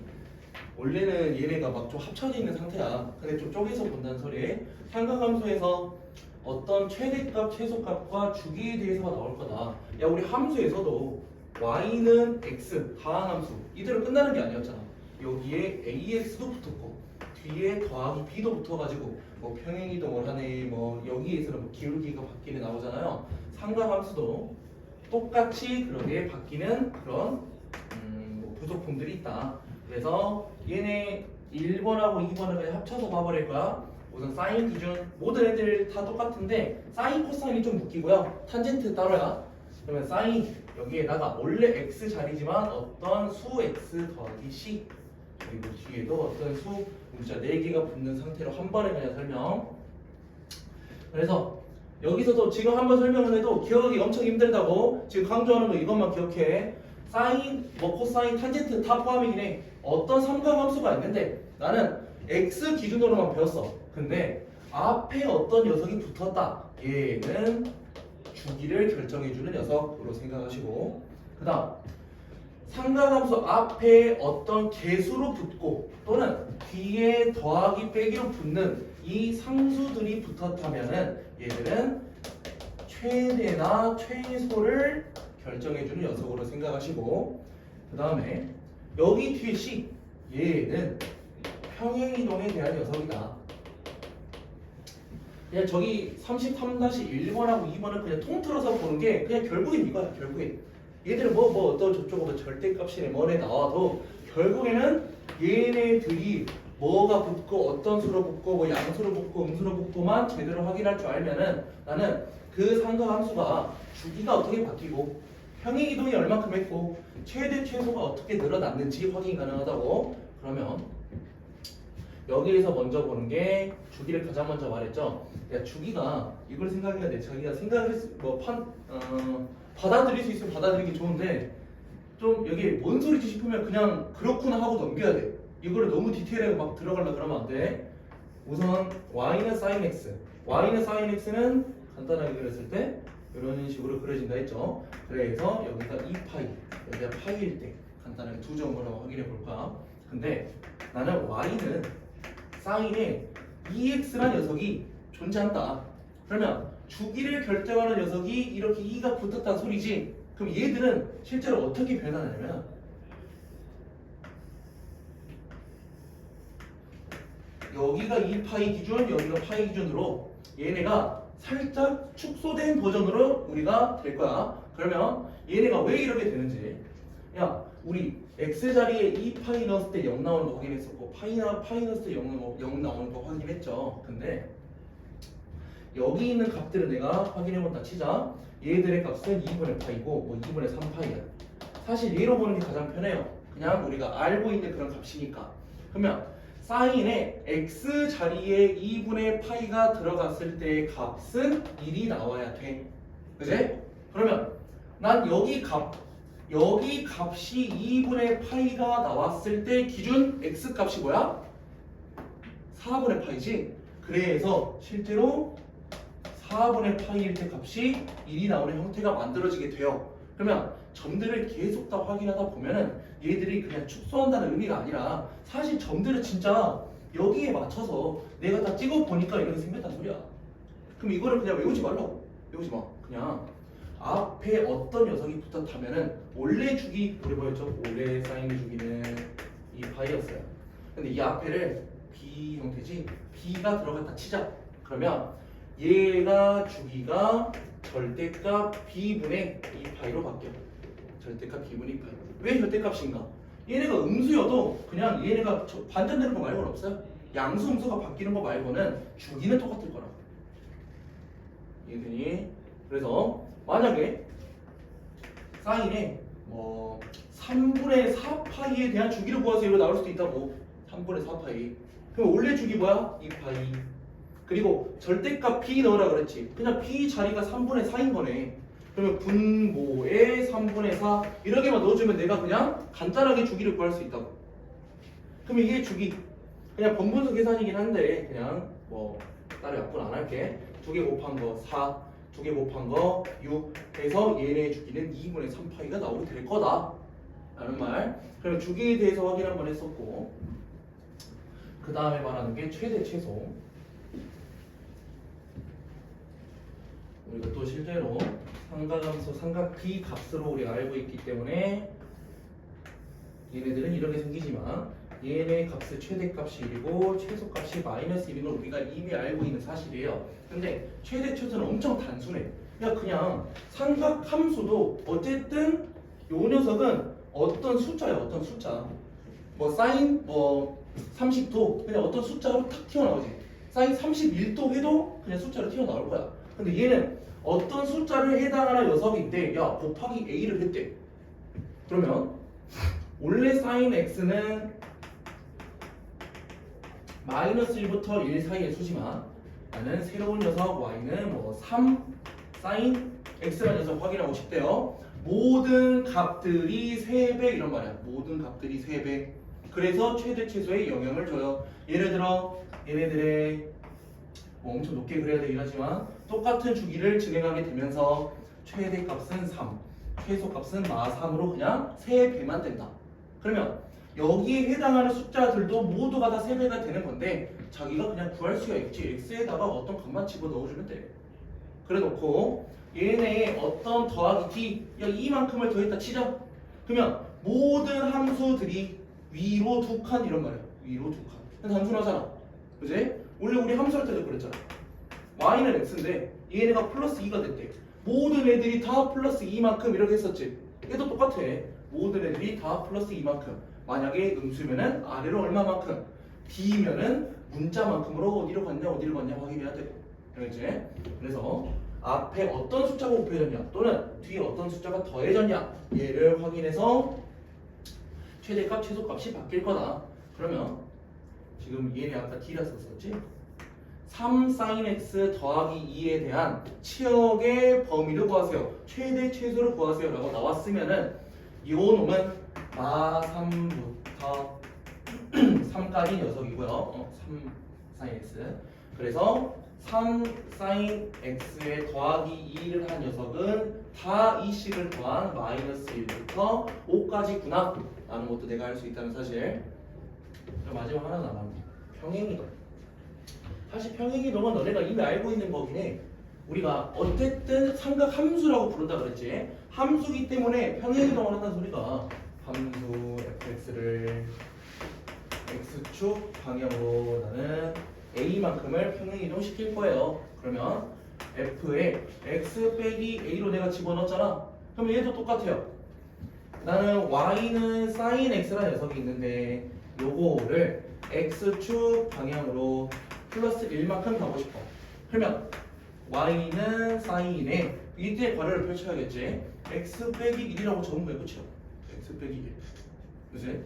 원래는 얘네가 막 좀 합쳐져 있는 상태야. 근데 좀 쪼개서 본다는 소리에 삼각함수에서 어떤 최대값, 최소값과 주기에 대해서가 나올 거다. 야, 우리 함수에서도 y는 x, 다항함수 이대로 끝나는 게 아니었잖아. 여기에 ax도 붙었고 뒤에 더하기 b도 붙어가지고 뭐 평행이동을 하네, 뭐 여기에서는 뭐 기울기가 바뀌는 나오잖아요. 삼각함수도 똑같이 그렇게 바뀌는 그런 뭐 부속품들이 있다. 그래서 얘네 1번하고 2번을 그냥 합쳐서 봐버릴 거야. 우선 사인 기준 모든 애들 다 똑같은데 사인 코사인이 좀 묶이고요. 탄젠트 따로야. 그러면 사인 여기에다가 원래 x 자리지만 어떤 수 x 더하기 c, 그리고 뒤에도 어떤 수 문자 4개가 붙는 상태로 한 번에 그냥 설명. 그래서 여기서도 지금 한번 설명을 해도 기억하기 엄청 힘들다고. 지금 강조하는 거 이것만 기억해. 사인, 뭐 코사인, 탄젠트 다 포함이긴 해. 어떤 삼각함수가 있는데 나는 x 기준으로만 배웠어. 근데 앞에 어떤 녀석이 붙었다. 얘는 주기를 결정해주는 녀석으로 생각하시고, 그 다음 삼각함수 앞에 어떤 개수로 붙고 또는 뒤에 더하기 빼기로 붙는 이 상수들이 붙었다면은 얘들은 최대나 최소를 결정해주는 녀석으로 생각하시고, 그 다음에 여기 뒤에 C, 얘는 평행이동에 대한 녀석이다. 그냥 저기 33-1번하고 2번은 그냥 통틀어서 보는 게 그냥 결국엔 이거야. 결국엔 얘들은 뭐 어떤 저쪽으로 절대값이네 뭐네 나와도 결국에는 얘네들이 뭐가 붙고 어떤 수로 붙고 뭐 양수로 붙고 음수로 붙고만 제대로 확인할 줄 알면은 나는 그 삼각함수가 주기가 어떻게 바뀌고 평행이동이 얼마큼 했고 최대 최소가 어떻게 늘어났는지 확인 가능하다고. 그러면 여기에서 먼저 보는 게 주기를 가장 먼저 말했죠. 야, 주기가 이걸 생각해야 돼. 자기가 생각을 받아들일 수 있으면 받아들이기 좋은데 좀 여기 뭔 소리지 싶으면 그냥 그렇구나 하고 넘겨야 돼. 이거를 너무 디테일하게 막 들어가려 그러면 안 돼. 우선 y는 sin x, y는 sin x는 간단하게 그렸을 때 이런 식으로 그려진다 했죠. 그래서 여기가 2파이, 여기가 파이일 때 간단하게 두 점으로 확인해 볼까. 근데 나는 y는 사인에 EX란 녀석이 존재한다. 그러면 주기를 결정하는 녀석이 이렇게 2가 붙었다는 소리지. 그럼 얘들은 실제로 어떻게 변하냐면 여기가 2파이 기준, 여기가 파이 기준으로 얘네가 살짝 축소된 버전으로 우리가 될 거야. 그러면 얘네가 왜 이렇게 되는지, 야, 우리 x 자리에 2파이 넣었을 때 0 나오는 거 확인했었고 파이 넣었을 때 0 나오는 거 확인했죠. 근데 여기 있는 값들을 내가 확인해본다 치자. 얘들의 값은 2분의 파이고 뭐 2분의 3파이야. 사실 얘로 보는 게 가장 편해요. 그냥 우리가 알고 있는 그런 값이니까. 그러면 사인에 x 자리에 2분의 파이가 들어갔을 때의 값은 1이 나와야 돼. 그지? 그러면 난 여기 값이 2분의 파이가 나왔을 때 기준 x 값이 뭐야? 4분의 파이지. 그래서 실제로 4분의 파이일 때 값이 1이 나오는 형태가 만들어지게 돼요. 그러면 점들을 계속 다 확인하다 보면은 얘들이 그냥 축소한다는 의미가 아니라 사실 점들을 진짜 여기에 맞춰서 내가 다 찍어 보니까 이렇게 생겼단 소리야. 그럼 이거를 그냥 외우지 말라고. 외우지 마. 그냥 앞에 어떤 녀석이 붙었다면은 원래 주기 우리 뭐였죠? 원래 사인 주기는 이 파이였어요. 근데 이 앞에를 B 형태지 B가 들어갔다 치자. 그러면 얘가 주기가 절대값 B분의 2파이로 바뀌어. 절대값 B분의 2파이. 왜 절대값인가? 얘네가 음수여도 그냥 얘네가 반전되는 거 말고는 없어요. 양수 음수가 바뀌는 거 말고는 주기는 똑같을 거라고. 이해되니? 그래서 만약에 사인에 3분의 4파이에 대한 주기를 구하세요 나올 수도 있다고. 3분의 4파이. 그럼 원래 주기 뭐야? 2파이. 그리고 절대값 B 넣으라 그랬지. 그냥 B 자리가 3분의 4인 거네. 그러면 분모에 3분의 4 이렇게만 넣어주면 내가 그냥 간단하게 주기를 구할 수 있다고. 그럼 이게 주기. 그냥 번분수 계산이긴 한데 그냥 따로 약분 안 할게. 2개 곱한 거 4, 2개 곱한 거 6 해서 얘네의 주기는 2분의 3파이가 나오게 될 거다 라는 말. 그럼 주기에 대해서 확인 한번 했었고, 그 다음에 말하는 게 최대 최소. 우리가 또 실제로 삼각함수 삼각 B 값으로 우리가 알고 있기 때문에 얘네들은 이렇게 생기지만 얘네 값의 최대값이 1이고 최소값이 마이너스 1인 걸 우리가 이미 알고 있는 사실이에요. 근데 최대 최소는 엄청 단순해. 그냥 삼각함수도 어쨌든 요 녀석은 어떤 숫자야. 어떤 숫자. 사인 30도 그냥 어떤 숫자로 탁 튀어나오지. 사인 31도 해도 그냥 숫자로 튀어나올 거야. 근데 얘는 어떤 숫자를 해당하는 녀석인데 야 곱하기 a를 했대. 그러면 원래 사인 x는 마이너스 1부터 1 사이의 수지만 나는 새로운 녀석 y는 3 사인 x라는 녀석 확인하고 싶대요. 모든 값들이 3배 이런 말이야. 모든 값들이 3배. 그래서 최대 최소에 영향을 줘요. 예를 들어 얘네들의 엄청 높게 그려야 되긴 하지만 똑같은 주기를 진행하게 되면서 최대값은 3, 최소값은 마3으로 그냥 3배만 된다. 그러면 여기에 해당하는 숫자들도 모두가 다 3배가 되는 건데 자기가 그냥 구할 수가 있지. x에다가 어떤 값만 집어넣어주면 돼. 그래 놓고 얘네의 어떤 더하기 t, 야 이만큼을 더했다 치자. 그러면 모든 함수들이 위로 2칸 이런 말이야. 위로 2칸. 단순하잖아. 그지? 원래 우리 함수할 때도 그랬잖아. y는 x인데 얘네가 플러스 2가 됐대. 모든 애들이 다 플러스 2만큼 이렇게 했었지. 얘도 똑같아. 모든 애들이 다 플러스 2만큼. 만약에 음수면은 아래로 얼마만큼, b면은 문자만큼으로 어디로 갔냐 확인해야 돼. 그렇지? 그래서 앞에 어떤 숫자가 곱해졌냐 또는 뒤에 어떤 숫자가 더해졌냐 얘를 확인해서 최대값, 최소값이 바뀔 거다. 그러면 지금 얘네 아까 D라 썼었지? 3 sin x 더하기 2에 대한 치역의 범위를 구하세요. 최대 최소를 구하세요 라고 나왔으면은 이 놈은 마3부터 3까지 녀석이고요. 3 sin x. 그래서 3 sin x에 더하기 2를 한 녀석은 다 이 식을 더한 마이너스 1부터 5까지구나 라는 것도 내가 알 수 있다는 사실. 마지막 하나 남았네. 평행이동. 사실 평행이동은 너네가 이미 알고 있는 거긴 해. 우리가 어쨌든 삼각 함수라고 부른다 그랬지. 함수기 때문에 평행이동을 한다는 소리가 함수 fx를 x축 방향으로 나는 a만큼을 평행이동 시킬 거예요. 그러면 f에 x 빼기 a로 내가 집어넣었잖아. 그럼 얘도 똑같아요. 나는 y는 sin x라는 녀석이 있는데 요거를 x축 방향으로 플러스 1만큼 가고 싶어. 그러면 y는 sin에 이때 괄호를 펼쳐야겠지. x 빼기 1이라고 적은 거에 끝이야. x 빼기 1. 그치?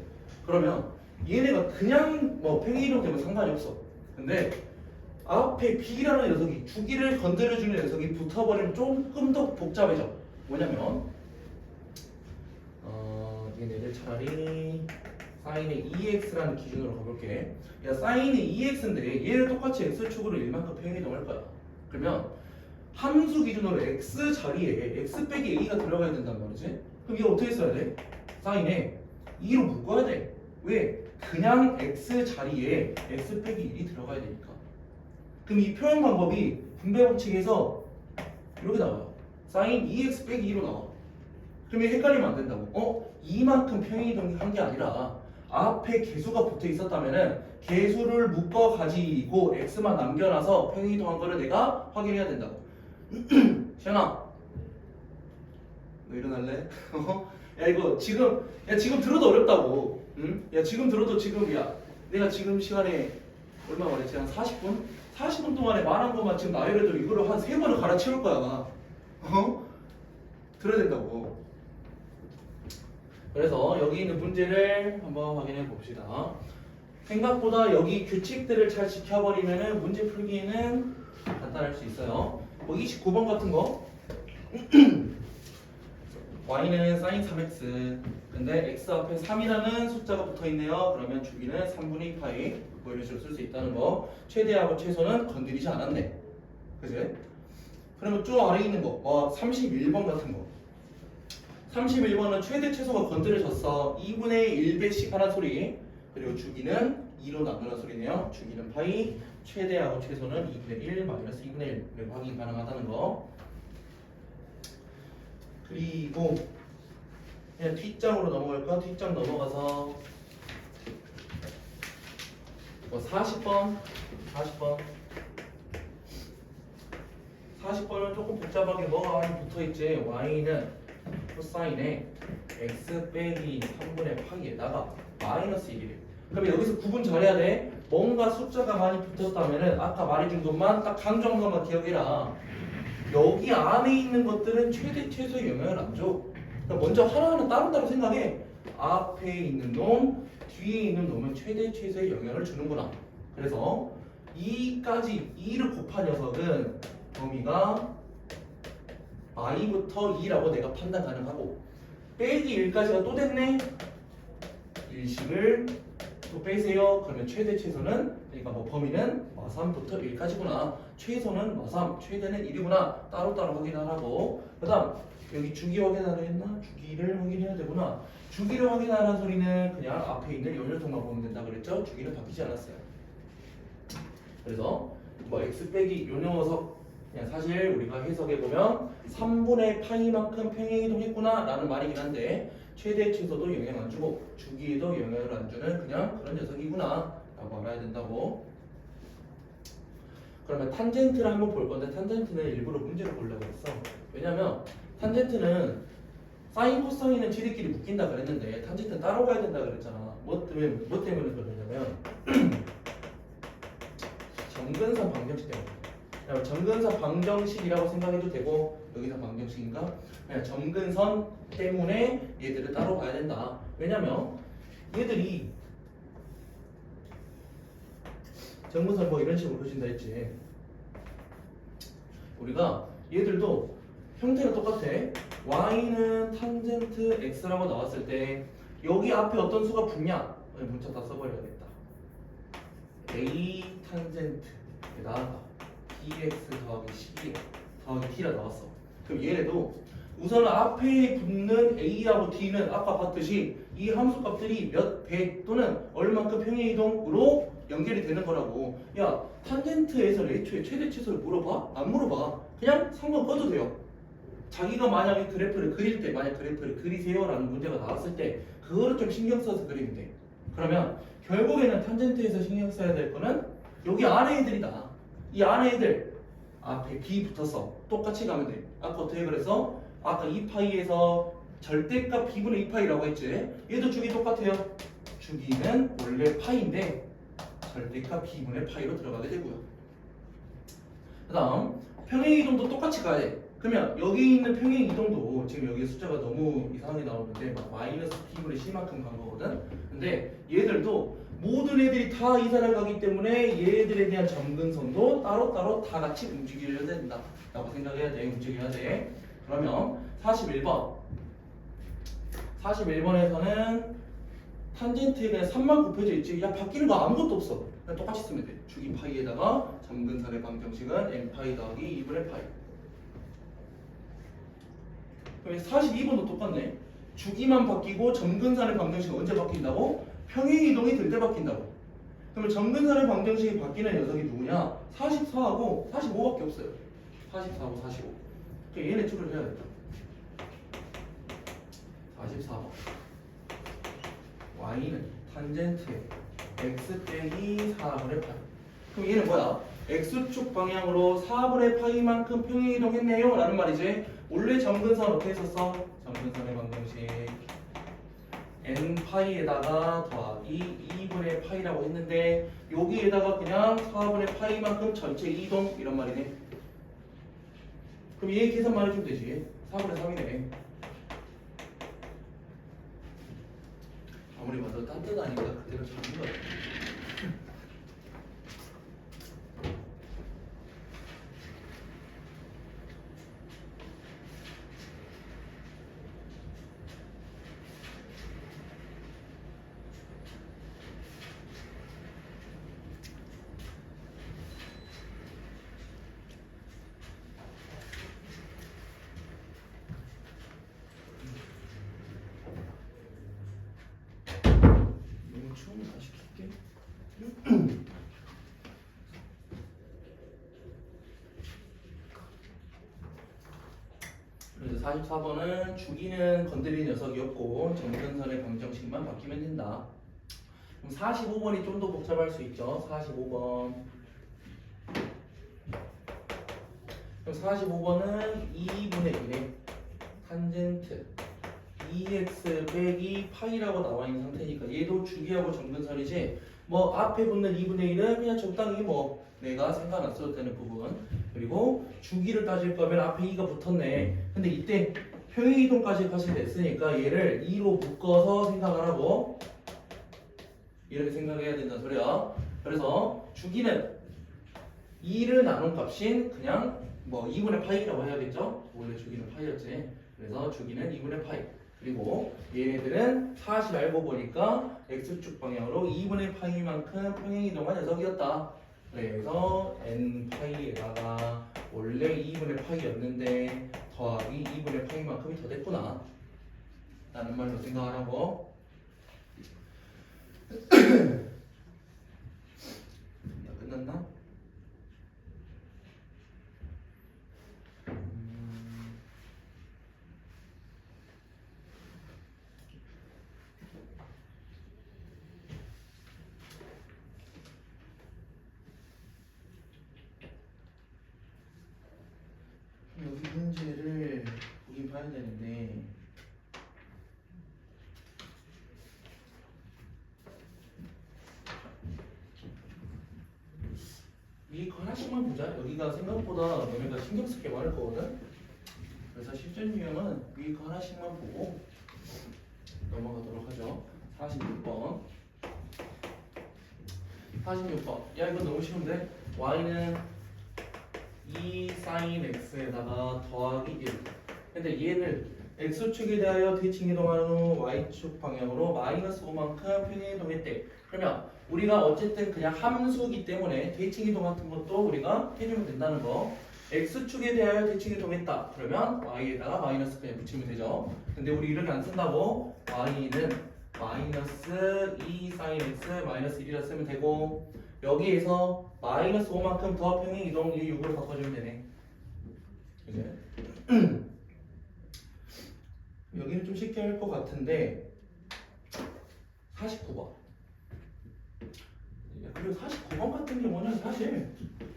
그러면 얘네가 그냥 평행이동 되면 상관이 없어. 근데 앞에 b라는 녀석이 주기를 건드려주는 녀석이 붙어버리면 조금 더 복잡해져. 뭐냐면 얘네를 차라리 사인의 2x라는 기준으로 가볼게. 야, 사인의 2x인데 얘를 똑같이 x축으로 1만큼 평행이동할 거야. 그러면 함수 기준으로 x 자리에 x 빼기 a가 들어가야 된단 말이지. 그럼 이거 어떻게 써야 돼? 사인에 2로 묶어야 돼. 왜? 그냥 x 자리에 x 빼기 1이 들어가야 되니까. 그럼 이 표현 방법이 분배 법칙에서 이렇게 나와요. 사인 2x 빼기 2로 나와. 그러면 헷갈리면 안 된다고. 이만큼 평행이동이 한 게 아니라 앞에 개수가 붙어 있었다면은 개수를 묶어 가지고 x만 남겨놔서 평행이동한 거를 내가 확인해야 된다고. 시연아, 너 일어날래? 야 이거 지금 들어도 어렵다고. 응? 야 지금 들어도 내가 지금 시간에 얼마 말했지? 한 40분? 40분 동안에 말한 것만 지금 나열해도 이거를 한 3번을 갈아치울 거야. 들어야 된다고. 그래서 여기 있는 문제를 한번 확인해 봅시다. 생각보다 여기 규칙들을 잘 지켜버리면 문제 풀기에는 간단할 수 있어요. 뭐 29번 같은 거 y는 sin 3x 근데 x 앞에 3이라는 숫자가 붙어있네요. 그러면 주기는 3분의 2 파이 뭐 이런 식으로 쓸 수 있다는 거. 최대하고 최소는 건드리지 않았네. 그치? 그러면 쭉 아래에 있는 거 31번 같은 거 31번은 최대 최소가 건드려졌어. 2분의 1배씩 하는 소리. 그리고 주기는 2로 나누는 소리네요. 주기는 파이, 최대하고 최소는 2분의 1 마이너스 2분의 1 확인 가능하다는 거. 그리고 그냥 뒷장으로 넘어갈까? 뒷장 넘어가서 40번 40번은 조금 복잡하게 뭐가 많이 붙어있지. y는 코사인에 x 빼기 3분의 파이에다가 마이너스 1이래. 그러면 여기서 구분 잘해야 돼. 뭔가 숫자가 많이 붙었다면은 아까 말해준 것만 딱 강조한 것만 기억해라. 여기 안에 있는 것들은 최대 최소의 영향을 안 줘. 그러니까 먼저 하나하나 따로따로 생각해. 앞에 있는 놈, 뒤에 있는 놈은 최대 최소의 영향을 주는구나. 그래서 2를 곱한 녀석은 범위가 i부터 2라고 내가 판단 가능하고 빼기 1까지가 또 됐네. 일식을 또 빼세요. 그러면 최대 최소는 그러니까 뭐 범위는 마3부터 1까지구나. 최소는 마3, 최대는 1이구나. 따로따로 확인하라고. 그 다음 여기 주기 확인하려 했나? 주기를 확인해야 되구나. 주기를 확인하라는 소리는 그냥 앞에 있는 요 녀석만 보면 된다 그랬죠? 주기는 바뀌지 않았어요. 그래서 뭐 x 빼기 요 녀석 그냥 사실 우리가 해석해보면 3분의 파이만큼 평행이동했구나 라는 말이긴 한데 최대 최소도 영향 안 주고 주기에도 영향을 안 주는 그냥 그런 녀석이구나 라고 알아야 된다고. 그러면 탄젠트를 한번 볼 건데 탄젠트는 일부러 문제로 보려고 했어. 왜냐면 탄젠트는 사인 코사인은 지들끼리 묶인다 그랬는데 탄젠트는 따로 가야 된다 그랬잖아. 뭐 때문에 그러냐면 정근선 방정식 때문에. 정근선 방정식이라고 생각해도 되고 여기서 방정식인가? 그냥 정근선 때문에 얘들을 따로 봐야 된다. 왜냐면 얘들이 정근선 뭐 이런 식으로 그려진다 했지. 우리가 얘들도 형태가 똑같아. y는 탄젠트 x라고 나왔을 때 여기 앞에 어떤 수가 붙냐? 문자 다 써버려야겠다. a 탄젠트 나왔다. bx 더하기 12 더하기 t라 나왔어. 그럼 얘네도 우선 앞에 붙는 a하고 t는 아까 봤듯이 이 함수값들이 몇 배 또는 얼만큼 평행이동으로 연결이 되는 거라고. 야 탄젠트에서 애초에 최대 최소를 물어봐? 안 물어봐. 그냥 상관 꺼도 돼요. 자기가 만약에 그래프를 그릴 때 만약 그래프를 그리세요 라는 문제가 나왔을 때 그거를 좀 신경 써서 그리면 돼. 그러면 결국에는 탄젠트에서 신경 써야 될 거는 여기 안에 애들이다. 이 안에 애들 앞에 b 붙어서 똑같이 가면 돼. 아까 어떻게 그래서? 아까 2파이에서 절대값 b분의 2파이라고 했지. 얘도 주기 똑같아요. 주기는 원래 파이인데 절대값 b분의 파이로 들어가게 되고요. 그 다음 평행이동도 똑같이 가야 돼. 그러면 여기 있는 평행이동도 지금 여기 숫자가 너무 이상하게 나오는데 막 마이너스 b분의 c만큼 간 거거든. 근데 얘들도 모든 애들이 다 이사를 가기 때문에 얘들에 대한 점근선도 따로따로 다 같이 움직여야 된다 라고 생각해야 돼. 움직여야 돼. 그러면 41번에서는 탄젠트에 그냥 3만 곱해져 있지. 야, 바뀌는 거 아무것도 없어. 그냥 똑같이 쓰면 돼. 주기 파이에다가 점근선의 방정식은 n파이 더하기 2분의 파이. 그럼 42번도 똑같네. 주기만 바뀌고 점근선의 방정식은 언제 바뀐다고? 평행이동이 될 때 바뀐다고. 그러면 점근선의 방정식이 바뀌는 녀석이 누구냐? 44하고 45밖에 없어요. 44하고 45. 그러니까 얘네 줄을 해야겠다. 44번. y는 탄젠트에 x 빼기 4분의 파이. 그럼 얘는 뭐야? x축 방향으로 4분의 파이만큼 평행이동했네요 라는 말이지. 원래 점근선 어떻게 했었어? 점근선의 방정식 n파이에다가 더하기 2분의 파이라고 했는데 여기에다가 그냥 4분의 파이만큼 전체 이동 이런 말이네. 그럼 얘 계산만 해주면 되지. 4분의 3이네. 아무리 봐도 따뜻하니까 그대로 잡는 거야. 너무 추우면 다시 킬게. 그래서 44번은 주기는 건드리는 녀석이었고 점근선의 방정식만 바뀌면 된다. 그럼 45번이 좀 더 복잡할 수 있죠. 45번. 그럼 45번은 2분의 1에 탄젠트 2x 빼기 파이라고 나와 있는 상태니까 얘도 주기하고 점근선이지. 뭐 앞에 붙는 2분의 1은 그냥 적당히 뭐 내가 생각 안 써도 되는 부분. 그리고 주기를 따질 거면 앞에 2가 붙었네. 근데 이때 평행이동까지 같이 냈으니까 얘를 2로 묶어서 생각하라고. 이렇게 생각해야 된다는 소리야. 그래서 주기는 2를 나눈 값인 그냥 뭐 2분의 파이라고 해야겠죠? 원래 주기는 파이였지. 그래서 주기는 2분의 파이. 그리고 얘네들은 사실 알고 보니까 x축 방향으로 2분의 파이만큼 평행이동한 녀석이었다. 그래서 n파이에다가 원래 2분의 파이였는데 더하기 2분의 파이만큼이 더 됐구나 라는 말로 생각하라고. 끝났나? 여기 문제를 보긴 봐야 되는데 이 하나씩만 보자. 여기가 생각보다 너네가 신경 쓸 게 많을 거거든. 그래서 실전 유형은 위 하나씩만 보고 넘어가도록 하죠. 46번. 46번. 야 이거 너무 쉬운데? y는 2 sin x에다가 더하기 1. 근데 얘를 x축에 대하여 대칭 이동하는 후 y축 방향으로 마이너스 5만큼 평행 이동했대. 그러면 우리가 어쨌든 그냥 함수기 때문에 대칭 이동 같은 것도 우리가 해주면 된다는 거. x축에 대하여 대칭 이동했다. 그러면 y에다가 마이너스 그냥 붙이면 되죠. 근데 우리 이렇게 안 쓴다고 y는 마이너스 2 sin x 마이너스 1이라 쓰면 되고 여기에서 마이너스 5만큼 더 평행 이동 이 6으로 바꿔주면 되네. 이제 여기는 좀 쉽게 할 것 같은데 49번. 그리고 49번 같은 경우는 사실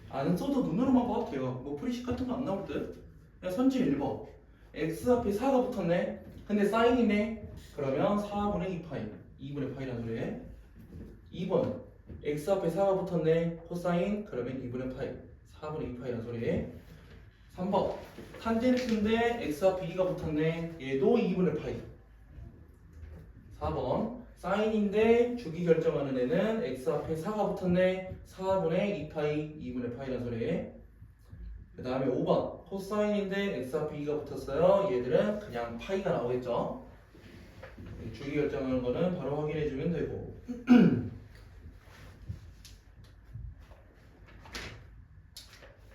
안 써도 눈으로만 봐도 돼요. 뭐 프리식 같은 거 안 나올 듯. 그냥 선지 1번. x 앞에 4가 붙었네. 근데 사인이네. 그러면 4분의 2파이. 2분의 파이라는 소리에. 2번. x 앞에 4가 붙었네. 코사인. 그러면 2분의 파이. 4분의 2파이라는 소리에. 3번. 탄젠트인데 x 앞에 2가 붙었네. 얘도 2분의 파이. 4번. 사인인데 주기 결정하는 애는 x 앞에 4가 붙었네. 4분의 2파이, 2분의 파이라는 소리. 그 다음에 5번 코사인인데 x 앞에 2가 붙었어요. 얘들은 그냥 파이가 나오겠죠. 주기 결정하는 거는 바로 확인해 주면 되고.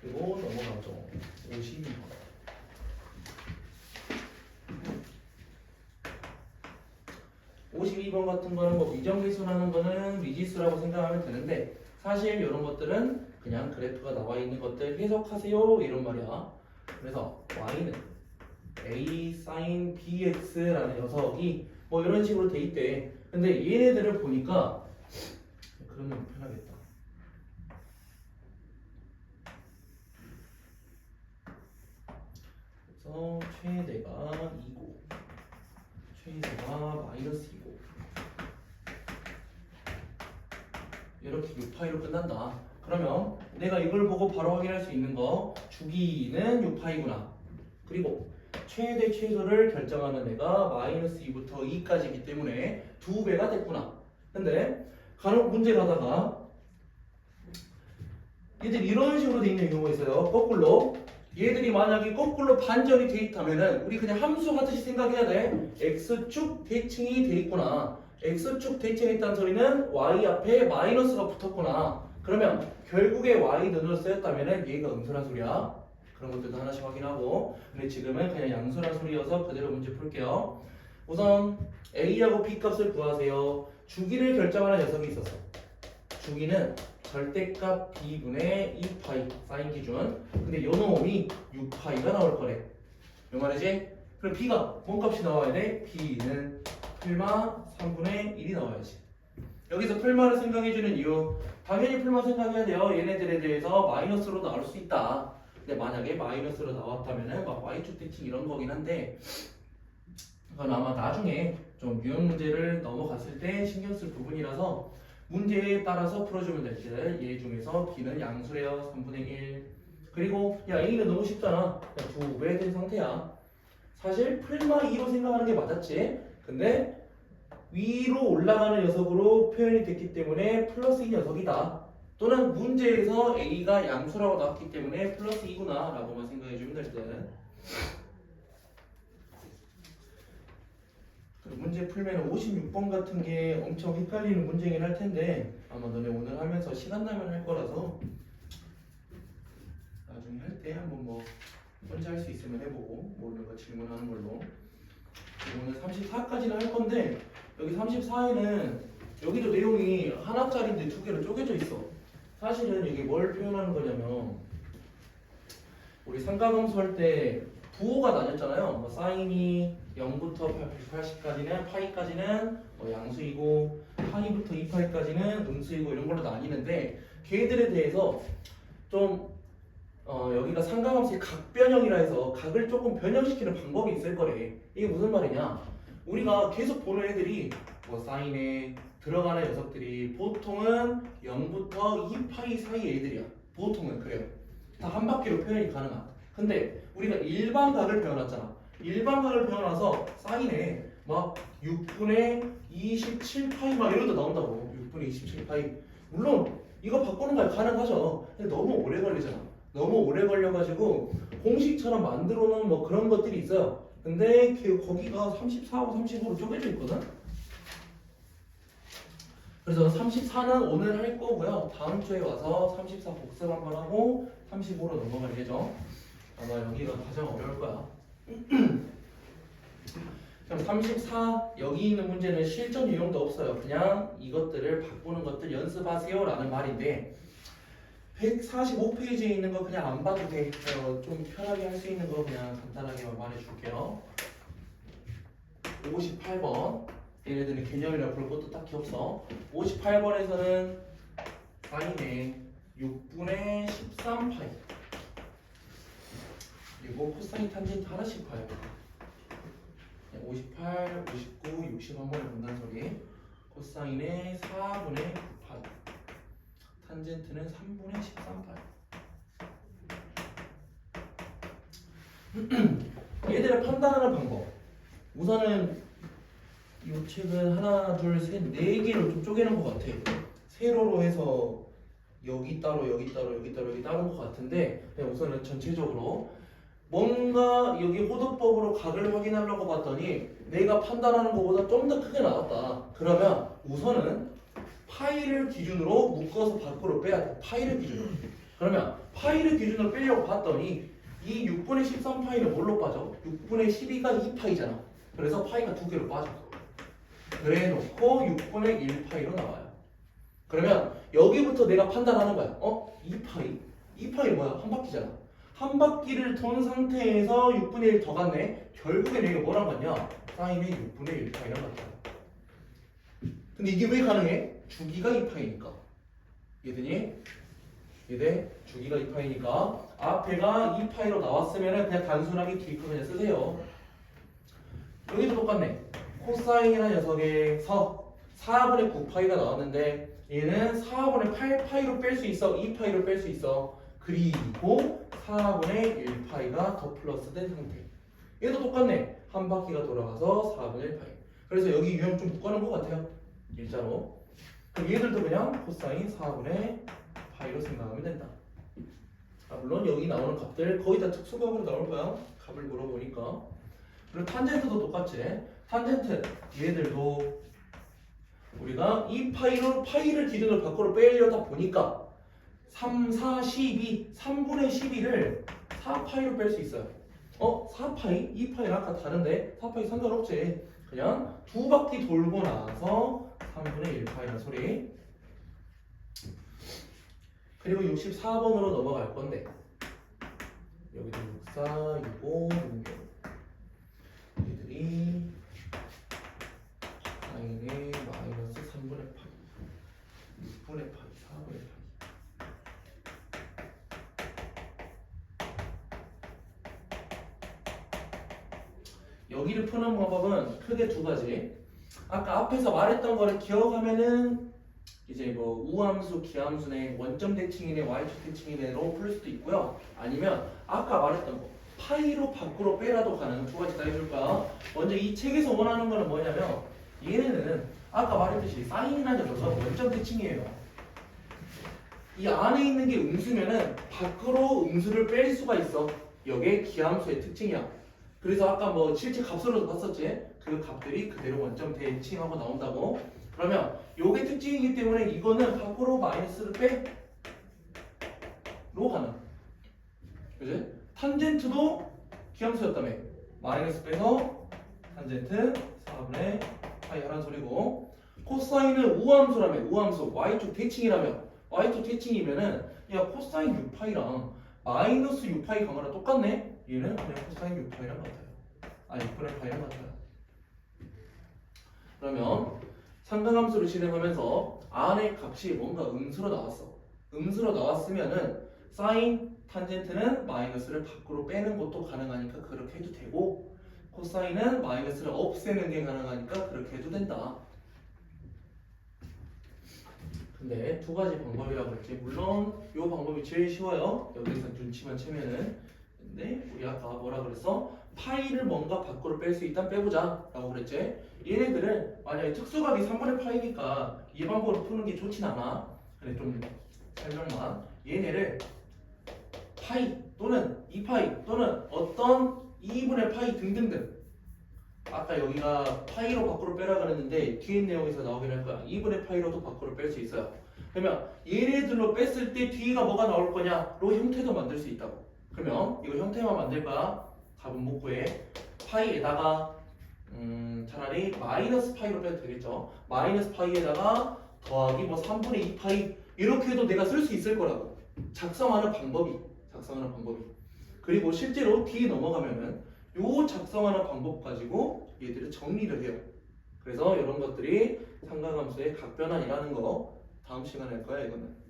그리고 넘어가죠. 52번. 52번 같은 거는 뭐 미정계수라는 거는 미지수라고 생각하면 되는데 사실 이런 것들은 그냥 그래프가 나와 있는 것들 해석하세요 이런 말이야. 그래서 y는 a sin bx라는 녀석이 뭐 이런 식으로 돼 있대. 근데 얘네들을 보니까 그러면 편하겠다. 그래서 최대가 2고 최대가 마이너스 2고 이렇게 6파이로 끝난다. 그러면 내가 이걸 보고 바로 확인할 수 있는 거 주기는 6파이구나. 그리고 최대 최소를 결정하는 애가 마이너스 2부터 2까지이기 때문에 2배가 됐구나. 근데 간혹 문제 가다가 얘들이 이런 식으로 돼 있는 경우가 있어요. 거꾸로. 얘들이 만약에 거꾸로 반전이 돼 있다면은 우리 그냥 함수 같이 생각해야 돼. x축 대칭이 돼 있구나. x축 대칭이 있다는 소리는 y 앞에 마이너스가 붙었구나. 그러면 결국에 y 눈으로 쓰였다면은 얘가 음수란 소리야. 그런 것들도 하나씩 확인하고. 근데 지금은 그냥 양수란 소리여서 그대로 문제 풀게요. 우선 a하고 b 값을 구하세요. 주기를 결정하는 녀석이 있었어. 주기는 절대값 b분의 2파이 사인 기준. 근데 요 놈이 6파이가 나올 거래. 요 말이지? 그럼 b가 뭔 값이 나와야 돼? b는 풀마 3분의 1이 나와야지. 여기서 풀마를 생각해주는 이유, 당연히 풀마 생각해야 돼요. 얘네들에 대해서 마이너스로 나올 수 있다. 근데 만약에 마이너스로 나왔다면은 막 y축 대칭 이런 거긴 한데 그건 아마 나중에 좀 유형 문제를 넘어갔을 때 신경 쓸 부분이라서 문제에 따라서 풀어주면 될 듯. 얘 중에서 b는 양수래요. 3분의 1. 그리고 야 a는 너무 쉽잖아. 2배 된 상태야. 사실 풀마 2로 생각하는 게 맞았지. 근데 위로 올라가는 녀석으로 표현이 됐기 때문에 플러스 2 녀석이다. 또는 문제에서 a가 양수라고 나왔기 때문에 플러스 2구나 라고만 생각해주면 될 듯. 문제 풀면 56번 같은 게 엄청 헷갈리는 문제긴 할 텐데 아마 너네 오늘 하면서 시간 나면 할 거라서 나중에 할 때 한번 뭐 혼자 할 수 있으면 해보고 모르는 거 질문하는 걸로. 오늘 34까지는 할 건데 여기 34에는 여기도 내용이 하나짜리인데 두 개로 쪼개져 있어. 사실은 이게 뭘 표현하는 거냐면 우리 삼각함수 할 때 부호가 나뉘었잖아요. 뭐 사인이 0부터 180까지는 파이까지는 뭐 양수이고 파이부터 2파이까지는 음수이고 이런 걸로 나뉘는데 걔들에 대해서 좀 여기가 삼각함수의 각 변형이라 해서 각을 조금 변형시키는 방법이 있을 거래. 이게 무슨 말이냐? 우리가 계속 보는 애들이 뭐 사인에 들어가는 녀석들이 보통은 0부터 2파이 사이 애들이야. 보통은 그래요. 다 한 바퀴로 표현이 가능한. 근데 우리가 일반 각을 배워놨잖아. 일반 각을 배워놔서 사인에 막 6분의 27파이 막 이런 데 나온다고. 6분의 27파이. 물론 이거 바꾸는 거 가능하죠. 근데 너무 오래 걸리잖아. 너무 오래 걸려가지고 공식처럼 만들어 놓은 뭐 그런 것들이 있어요. 근데 거기가 34하고 35로 쪼개져 있거든. 그래서 34는 오늘 할 거고요. 다음 주에 와서 34 복습 한번 하고 35로 넘어갈 예정. 아마 여기가 가장 어려울 거야. 그럼 34 여기 있는 문제는 실전 유형도 없어요. 그냥 이것들을 바꾸는 것들 연습하세요 라는 말인데 145페이지에 있는 거 그냥 안 봐도 돼. 좀 편하게 할 수 있는 거 그냥 간단하게만 말해줄게요. 58번 얘네들은 개념이라 볼 것도 딱히 없어. 58번에서는 사인의 6분의 13파이 그리고 코사인 탄젠트 하나씩 봐요. 58, 59, 60 한 번에 본다는 소리. 코사인의 4분의 9파이 탄젠트는 3분의 13파이 얘들을 판단하는 방법. 우선은 이 책은 하나, 둘, 셋, 네 개로 좀 쪼개는 것 같아. 세로로 해서 여기 따로, 여기 따로, 여기 따로, 여기 따로인 것 같은데 그냥 우선은 전체적으로 뭔가 여기 호도법으로 각을 확인하려고 봤더니 내가 판단하는 것보다 좀 더 크게 나왔다. 그러면 우선은 파이를 기준으로 묶어서 밖으로 빼야 돼. 파이를 기준으로. 그러면 파이를 기준으로 빼려고 봤더니 이 6분의 13파이는 뭘로 빠져? 6분의 12가 2파이잖아. 그래서 파이가 두 개로 빠져. 그래 놓고 6분의 1파이로 나와요. 그러면 여기부터 내가 판단하는 거야. 2파이? 2파이 뭐야? 한 바퀴잖아. 한 바퀴를 돈 상태에서 6분의 1 더 갔네. 결국에 내가 뭐랑 같냐? 사인의 6분의 1파이랑 같아. 근데 이게 왜 가능해? 주기가 2파이니까. 이해되니? 이해? 주기가 2파이니까 앞에가 2파이로 나왔으면 그냥 단순하게 뒤에 거 그냥 쓰세요. 여기도 똑같네. 코사인이라는 녀석에서 4분의 9파이가 나왔는데 얘는 4분의 8파이로 뺄 수 있어? 2파이로 뺄 수 있어? 그리고 4분의 1파이가 더 플러스된 상태. 얘도 똑같네. 한 바퀴가 돌아가서 4분의 1파이. 그래서 여기 유형 좀 묶어놓은 것 같아요. 일자로. 그럼 얘들도 그냥 코사인 4분의 파이로 생각하면 된다. 물론 여기 나오는 값들 거의 다 특수값으로 나올 거야. 값을 물어보니까. 그리고 탄젠트도 똑같지. 탄젠트 얘들도 우리가 이 파이를 기준으로 밖으로 빼려다 보니까 3, 4, 12, 3분의 12를 4파이로 뺄 수 있어요. 4파이? 2파이랑 아까 다른데 4파이 상관없지. 그냥 두 바퀴 돌고 나서 3분의 1파이라는 소리. 그리고 64번으로 넘어갈 건데 여기도 64, 65, 66 얘들이 사인의 마이너스 3분의 파이 6분의 파이 4분의 파이 여기를 푸는 방법은 크게 두 가지. 아까 앞에서 말했던 거를 기억하면은 이제 뭐 우함수, 기함수네, 원점 대칭이네, y축 대칭이네로 풀 수도 있고요. 아니면 아까 말했던 거 파이로 밖으로 빼라도 가는 두 가지 다 해줄까? 먼저 이 책에서 원하는 거는 뭐냐면 얘네는 아까 말했듯이 사인이라는 녀석은 원점 대칭이에요. 이 안에 있는 게 음수면은 밖으로 음수를 뺄 수가 있어. 이게 기함수의 특징이야. 그래서 아까 뭐 실제 값으로도 봤었지? 그 값들이 그대로 원점 대칭하고 나온다고. 그러면 요게 특징이기 때문에 이거는 밖으로 마이너스를 빼로 가는. 그지? 탄젠트도 기함수였다며. 마이너스 빼서 탄젠트 4분의 파이 하라는 소리고. 코사인은 우함수라며. 우함수 y축 대칭이라며. y축 대칭이면은 야 코사인 6파이랑 마이너스 6파이 강화랑 똑같네? 얘는 그냥 코사인 6파이랑 같아요. 6분의 파이랑 같아요. 그러면 상강함수를 실행하면서 안의 값이 뭔가 음수로 나왔어. 음수로 나왔으면은 사인 탄젠트는 마이너스를 밖으로 빼는 것도 가능하니까 그렇게 해도 되고 코사인은 마이너스를 없애는 게 가능하니까 그렇게 해도 된다. 근데 두 가지 방법이라고 했지. 물론 이 방법이 제일 쉬워요. 여기서 눈치만 채면은. 근데 우리 아까 뭐라 그랬어? 파이를 뭔가 밖으로 뺄 수 있다면 빼보자 라고 그랬지. 얘네들은 만약에 특수각이 3분의 파이니까 이 방법으로 푸는 게 좋진 않아. 그래 좀 설명만. 얘네를 파이 또는 2파이 또는 어떤 2분의 파이 등등등. 아까 여기가 파이로 밖으로 빼라 그랬는데 뒤에 내용에서 나오긴 할 거야. 2분의 파이로도 밖으로 뺄 수 있어요. 그러면 얘네들로 뺐을 때 뒤가 뭐가 나올 거냐로 형태도 만들 수 있다고. 그러면 이거 형태만 만들 거야. 답은 못 구해. 파이에다가 차라리 마이너스 파이로 빼도 되겠죠. 마이너스 파이에다가 더하기 뭐 3분의 2파이 이렇게 해도 내가 쓸 수 있을 거라고. 작성하는 방법이. 그리고 실제로 뒤에 넘어가면은 요 작성하는 방법 가지고 얘들을 정리를 해요. 그래서 이런 것들이 상가함수의 각변환이라는 거 다음 시간에 할 거야 이거는.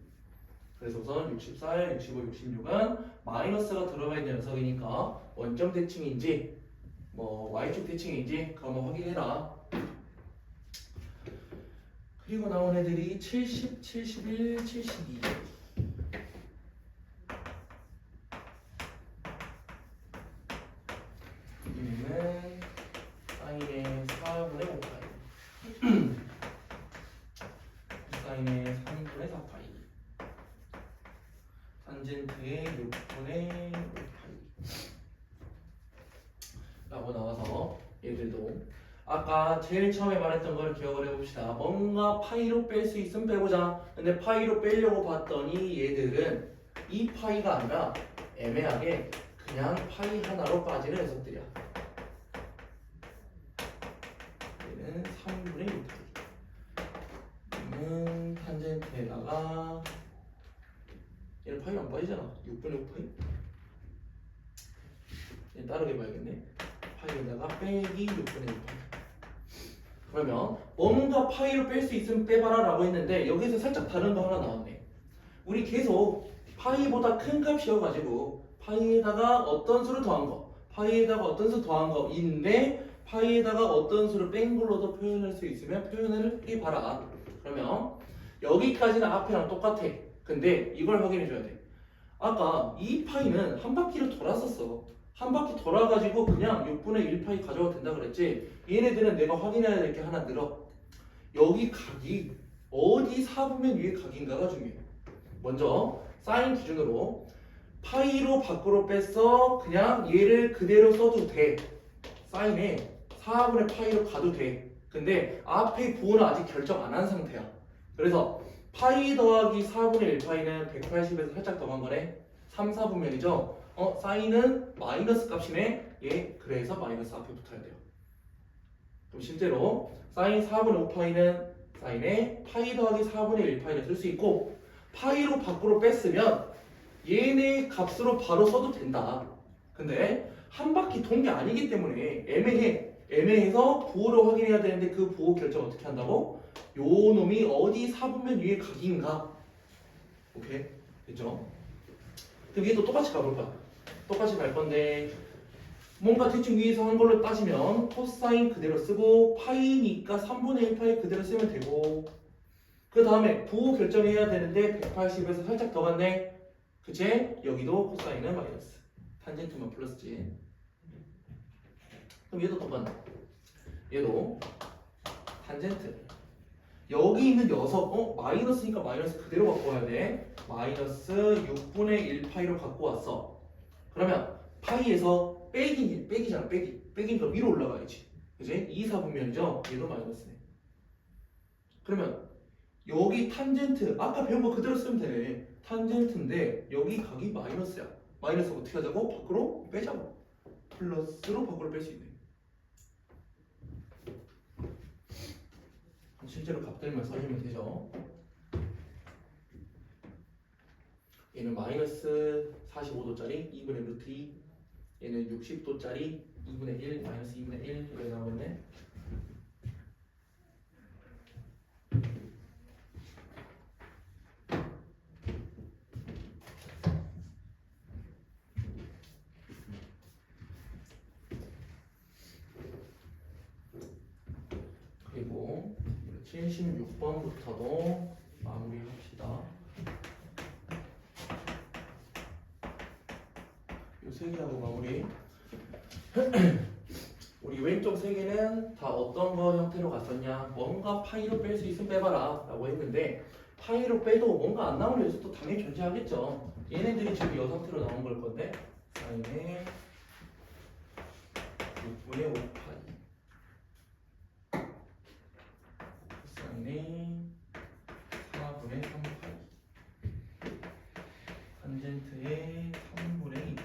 그래서 우선 64, 65, 66은 마이너스가 들어가 있는 녀석이니까 원점 대칭인지 뭐 y축 대칭인지 그거 한번 확인해라. 그리고 나온 애들이 70, 71, 72 여기는 사인의 4분의 5파이 사인의 3분의 4파이 탄젠트의 6분의 5파이 아까 제일 처음에 말했던 걸 기억을 해봅시다. 뭔가 파이로 뺄 수 있으면 빼보자. 근데 파이로 빼려고 봤더니 얘들은 이 파이가 아니라 애매하게 그냥 파이 하나로 빠지는 녀석들이야. 얘는 3분의 6파이. 얘는 탄젠트에다가 얘는 파이 안 빠지잖아. 6분의 5파이. 얘는 다르게 봐야겠네. 파이에다가 빼기 6분의 6파이. 그러면 뭔가 파이로 뺄 수 있으면 빼봐라 라고 했는데 여기서 살짝 다른 거 하나 나왔네. 우리 계속 파이보다 큰 값이어가지고 파이에다가 어떤 수를 더한 거, 파이에다가 어떤 수 더한 거 있는데 파이에다가 어떤 수를 뺀 걸로도 표현할 수 있으면 표현을 해봐라. 그러면 여기까지는 앞이랑 똑같아. 근데 이걸 확인해 줘야 돼. 아까 이 파이는 한 바퀴를 돌았었어. 한 바퀴 돌아가지고 그냥 6분의 1파이 가져와도 된다 그랬지. 얘네들은 내가 확인해야 될 게 하나 늘어. 여기 각이 어디 4분면 위의 각인가가 중요해. 먼저 사인 기준으로 파이로 밖으로 뺐어. 그냥 얘를 그대로 써도 돼. 사인에 4분의 파이로 가도 돼. 근데 앞에 부호는 아직 결정 안 한 상태야. 그래서 파이 더하기 4분의 1파이는 180에서 살짝 더한 거네. 3, 4분면이죠. 사인은 마이너스 값이네. 예, 그래서 마이너스 앞에 붙어야 돼요. 그럼 실제로 사인 4분의 5파이는 사인에 파이 더하기 4분의 1파이를 쓸 수 있고 파이로 밖으로 뺐으면 얘네 값으로 바로 써도 된다. 근데 한 바퀴 돈 게 아니기 때문에 애매해. 애매해서 부호를 확인해야 되는데 그 부호 결정 어떻게 한다고? 요 놈이 어디 4분면 위의 각인가? 오케이? 됐죠? 그럼 얘도 똑같이 가볼 거야. 똑같이 갈 건데 뭔가 대충 위에서 한 걸로 따지면 코사인 그대로 쓰고 파이니까 3분의 1파이 그대로 쓰면 되고 그 다음에 부호 결정해야 되는데 180에서 살짝 더 갔네. 그치? 여기도 코사인은 마이너스 탄젠트만 플러스지. 그럼 얘도 똑같네. 얘도 탄젠트 여기 있는 녀석 마이너스니까 마이너스 그대로 갖고 와야 돼. 마이너스 6분의 1파이로 갖고 왔어. 그러면 파이에서 빼기잖아. 빼기니까 위로 올라가야지. 그치? 2, 4분면이죠? 얘도 마이너스네. 그러면 여기 탄젠트 아까 배운 거 그대로 쓰면 되네. 탄젠트인데 여기 각이 마이너스야. 마이너스 어떻게 하자고? 밖으로 빼자고. 플러스로 밖으로 뺄 수 있네. 실제로 값들만 써주면 되죠. 얘는 마이너스 45도짜리 2분의 루트 2, 얘는 60도짜리 2분의 1, 마이너스 2분의 1 이렇게 나오겠네. 그리고 76번부터도 마무리합시다. 이 세 개하고 마무리. 우리 왼쪽 세 개는 다 어떤 거 형태로 갔었냐? 뭔가 파이로 뺄 수 있으면 빼봐라 라고 했는데 파이로 빼도 뭔가 안 나오는 녀석도 당연히 존재하겠죠. 얘네들이 지금 이 상태로 나온 걸 건데 사인에 6분의 5파이 사인에 4분의 3파이 탄젠트에 3분의 2파이.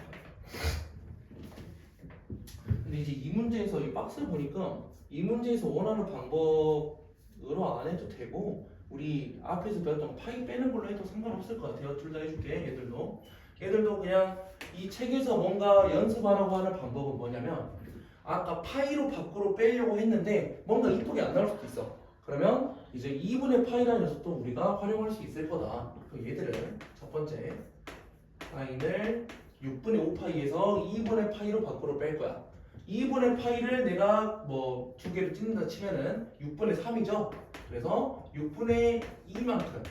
근데 이제 이 문제에서 이 박스를 보니까 이 문제에서 원하는 방법으로 안 해도 되고 우리 앞에서 배웠던 파이 빼는 걸로 해도 상관없을 것 같아요. 둘 다 해줄게. 얘들도 그냥 이 책에서 뭔가 연습하라고 하는 방법은 뭐냐면 아까 파이로 밖으로 빼려고 했는데 뭔가 이쁘게 안 나올 수도 있어. 그러면 이제 2분의 파이라는 녀석도 우리가 활용할 수 있을 거다. 그럼 얘들은 첫 번째 파이를 6분의 5파이에서 2분의 파이로 밖으로 뺄 거야. 2분의 파이를 내가 뭐 두 개를 찍는다 치면은 6분의 3이죠. 그래서 6분의 2만큼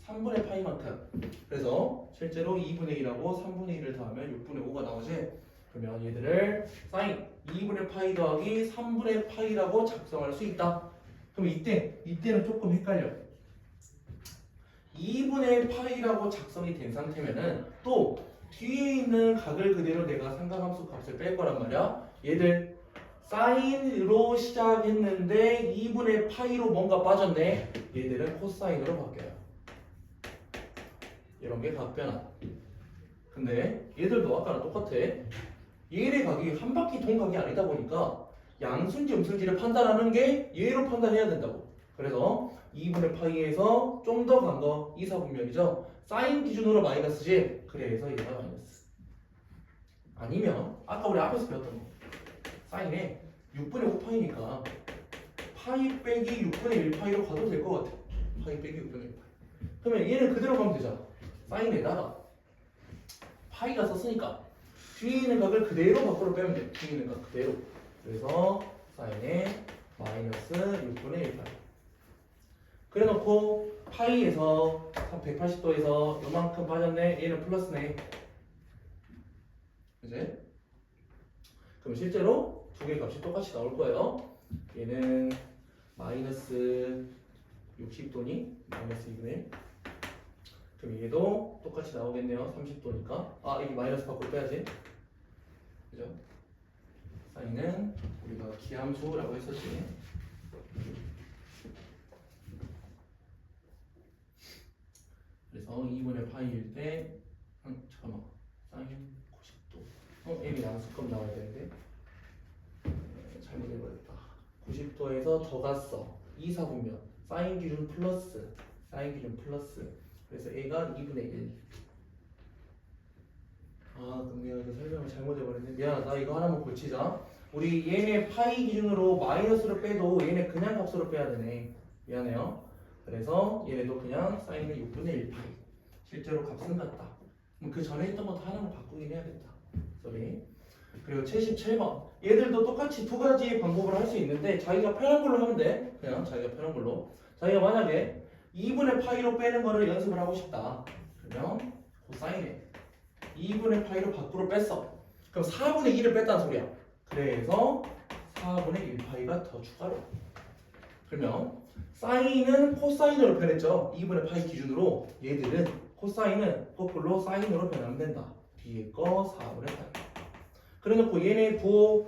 3분의 파이만큼. 그래서 실제로 2분의 1하고 3분의 1을 더하면 6분의 5가 나오지. 그러면 얘들을 사인 2분의 파이 더하기 3분의 파이라고 작성할 수 있다. 그럼 이때는 조금 헷갈려. 2분의 파이라고 작성이 된 상태면은 또 뒤에 있는 각을 그대로 내가 삼각함수 값을 뺄 거란 말이야. 얘들 사인으로 시작했는데 2분의 파이로 뭔가 빠졌네. 얘들은 코사인으로 바뀌어요. 이런 게 각 변화. 근데 얘들도 아까랑 똑같아. 얘의 각이 한 바퀴 돈 각이 아니다 보니까 양수인지 음수인지를 판단하는 게 얘로 판단해야 된다고. 그래서 2분의 파이에서 좀 더 간 거 이사분면이죠. 사인 기준으로 마이너스지. 그래서 얘가 마이너스. 아니면 아까 우리 앞에서 배웠던 거 사인에 6분의 5파이니까 파이 빼기 6분의 1파이로 가도 될 것 같아. 파이 빼기 6분의 1파이. 그러면 얘는 그대로 가면 되잖아. 사인에다가 파이가 썼으니까 뒤에 있는 각을 그대로 밖으로 빼면 돼. 뒤에 있는 각 그대로. 그래서 사인에 마이너스 6분의 1파이. 그래놓고 파이에서 180도에서 요만큼 빠졌네. 얘는 플러스네. 그치? 그럼 실제로 두 개의 값이 똑같이 나올 거예요. 얘는 마이너스 60도니 마이너스 2분의 1. 그럼 얘도 똑같이 나오겠네요. 30도니까. 아, 여기 마이너스 밖으로 빼야지. 그죠? 사인은 우리가 기함수라고 했었지. 그래서 2분의 파이일 때 잠깐만. 사인 90도. 여기 양수값 나와야 되는데 잘못해버렸다. 90도에서 더 갔어. 2, 4분면 사인 기준 플러스. 사인 기준 플러스. 그래서 A가 2분의 1. 아, 그럼 내가 이거 설명을 잘못해버렸네. 미안하다. 이거 하나만 고치자. 우리 얘네 파이 기준으로 마이너스를 빼도 얘네 그냥 값으로 빼야 되네. 미안해요. 그래서 얘네도 그냥 사인은 6분의 1 파이. 실제로 값은 같다. 그럼 그 전에 했던 것도 하나만 바꾸긴 해야겠다. 쏘리. 그리고 77번. 얘들도 똑같이 두 가지 방법을 할 수 있는데 자기가 편한 걸로 하면 돼. 그냥 자기가 편한 걸로. 자기가 만약에 2분의 파이로 빼는 거를 연습을 하고 싶다. 그러면 코사인에 2분의 파이로 밖으로 뺐어. 그럼 4분의 1을 뺐다는 소리야. 그래서 4분의 1파이가 더 추가로. 그러면 사인은 코사인으로 변했죠. 2분의 파이 기준으로. 얘들은 코사인은 거꾸로 사인으로 변하면 된다. 뒤에 거 4분의 파이. 그래놓고 얘네 부호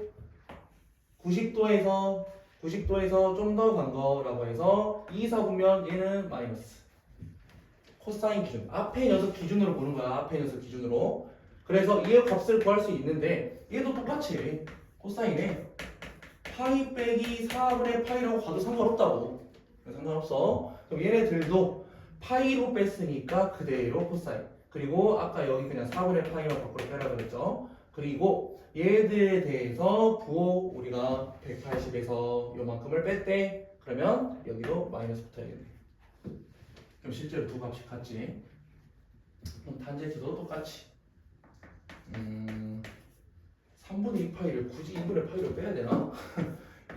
90도에서 좀 더 간 거라고 해서 2, 4 보면 얘는 마이너스. 코사인 기준. 앞에 녀석 기준으로 보는 거야. 앞에 녀석 기준으로. 그래서 얘의 값을 구할 수 있는데 얘도 똑같이 코사인에 파이 빼기 4분의 파이라고 가도 상관없다고. 상관없어. 그럼 얘네들도 파이로 뺐으니까 그대로 코사인. 그리고 아까 여기 그냥 4분의 파이만 밖으로 빼라 그랬죠. 그리고 얘들에 대해서 부호 우리가 180에서 요만큼을 뺐대. 그러면 여기도 마이너스 붙어야겠네. 그럼 실제로 두 값이 같지. 그럼 탄젠트도 똑같이 3분의 2 파이를 굳이 2분의 파이로 빼야 되나?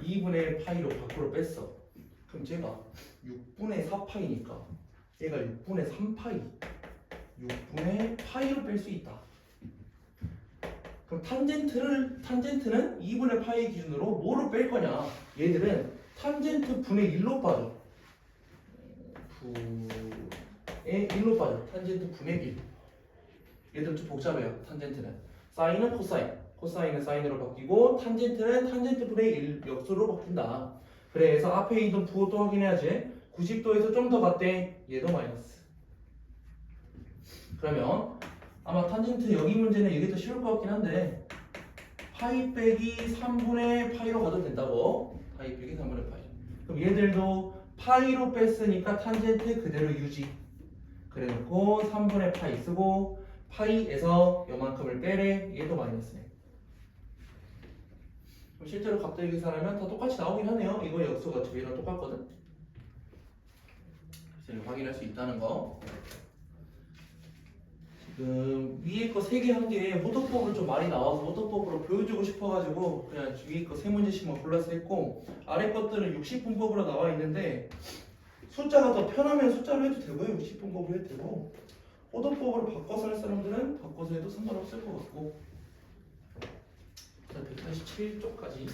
2분의 파이로 밖으로 뺐어. 그럼 제가 6분의 4 파이니까 얘가 6분의 3 파이 6분의 파이로 뺄 수 있다. 그럼 탄젠트는 2분의 파이 기준으로 뭐로 뺄 거냐? 얘들은 탄젠트 분의 1로 빠져. 분의 1로 빠져. 탄젠트 분의 1. 얘들 좀 복잡해요. 탄젠트는 사인은 코사인, 코사인은 사인으로 바뀌고 탄젠트는 탄젠트 분의 1 역수로 바뀐다. 그래서 앞에 있던 부호 또 확인해야지. 90도에서 좀 더 갔대. 얘도 마이너스. 그러면 아마 탄젠트 여기 문제는 이게 더 쉬울 것 같긴 한데 파이 빼기 3분의 파이로 가도 된다고. 파이 빼기 3분의 파이. 그럼 얘들도 파이로 뺐으니까 탄젠트 그대로 유지. 그래놓고 3분의 파이 쓰고 파이에서 요만큼을 빼래. 얘도 마이너스네. 그럼 실제로 값들 계산하면 다 똑같이 나오긴 하네요. 이거 역수가 두 개랑 똑같거든. 그래서 확인할 수 있다는 거. 지금 위에 거 3개 한 게 호도법으로 좀 많이 나와서 호도법으로 보여주고 싶어가지고 그냥 위에 거 3문제씩만 골라서 했고 아래 것들은 60분법으로 나와 있는데 숫자가 더 편하면 숫자로 해도 되고요. 60분법으로 해도 되고 호도법으로 바꿔서 할 사람들은 바꿔서 해도 상관없을 것 같고 187쪽까지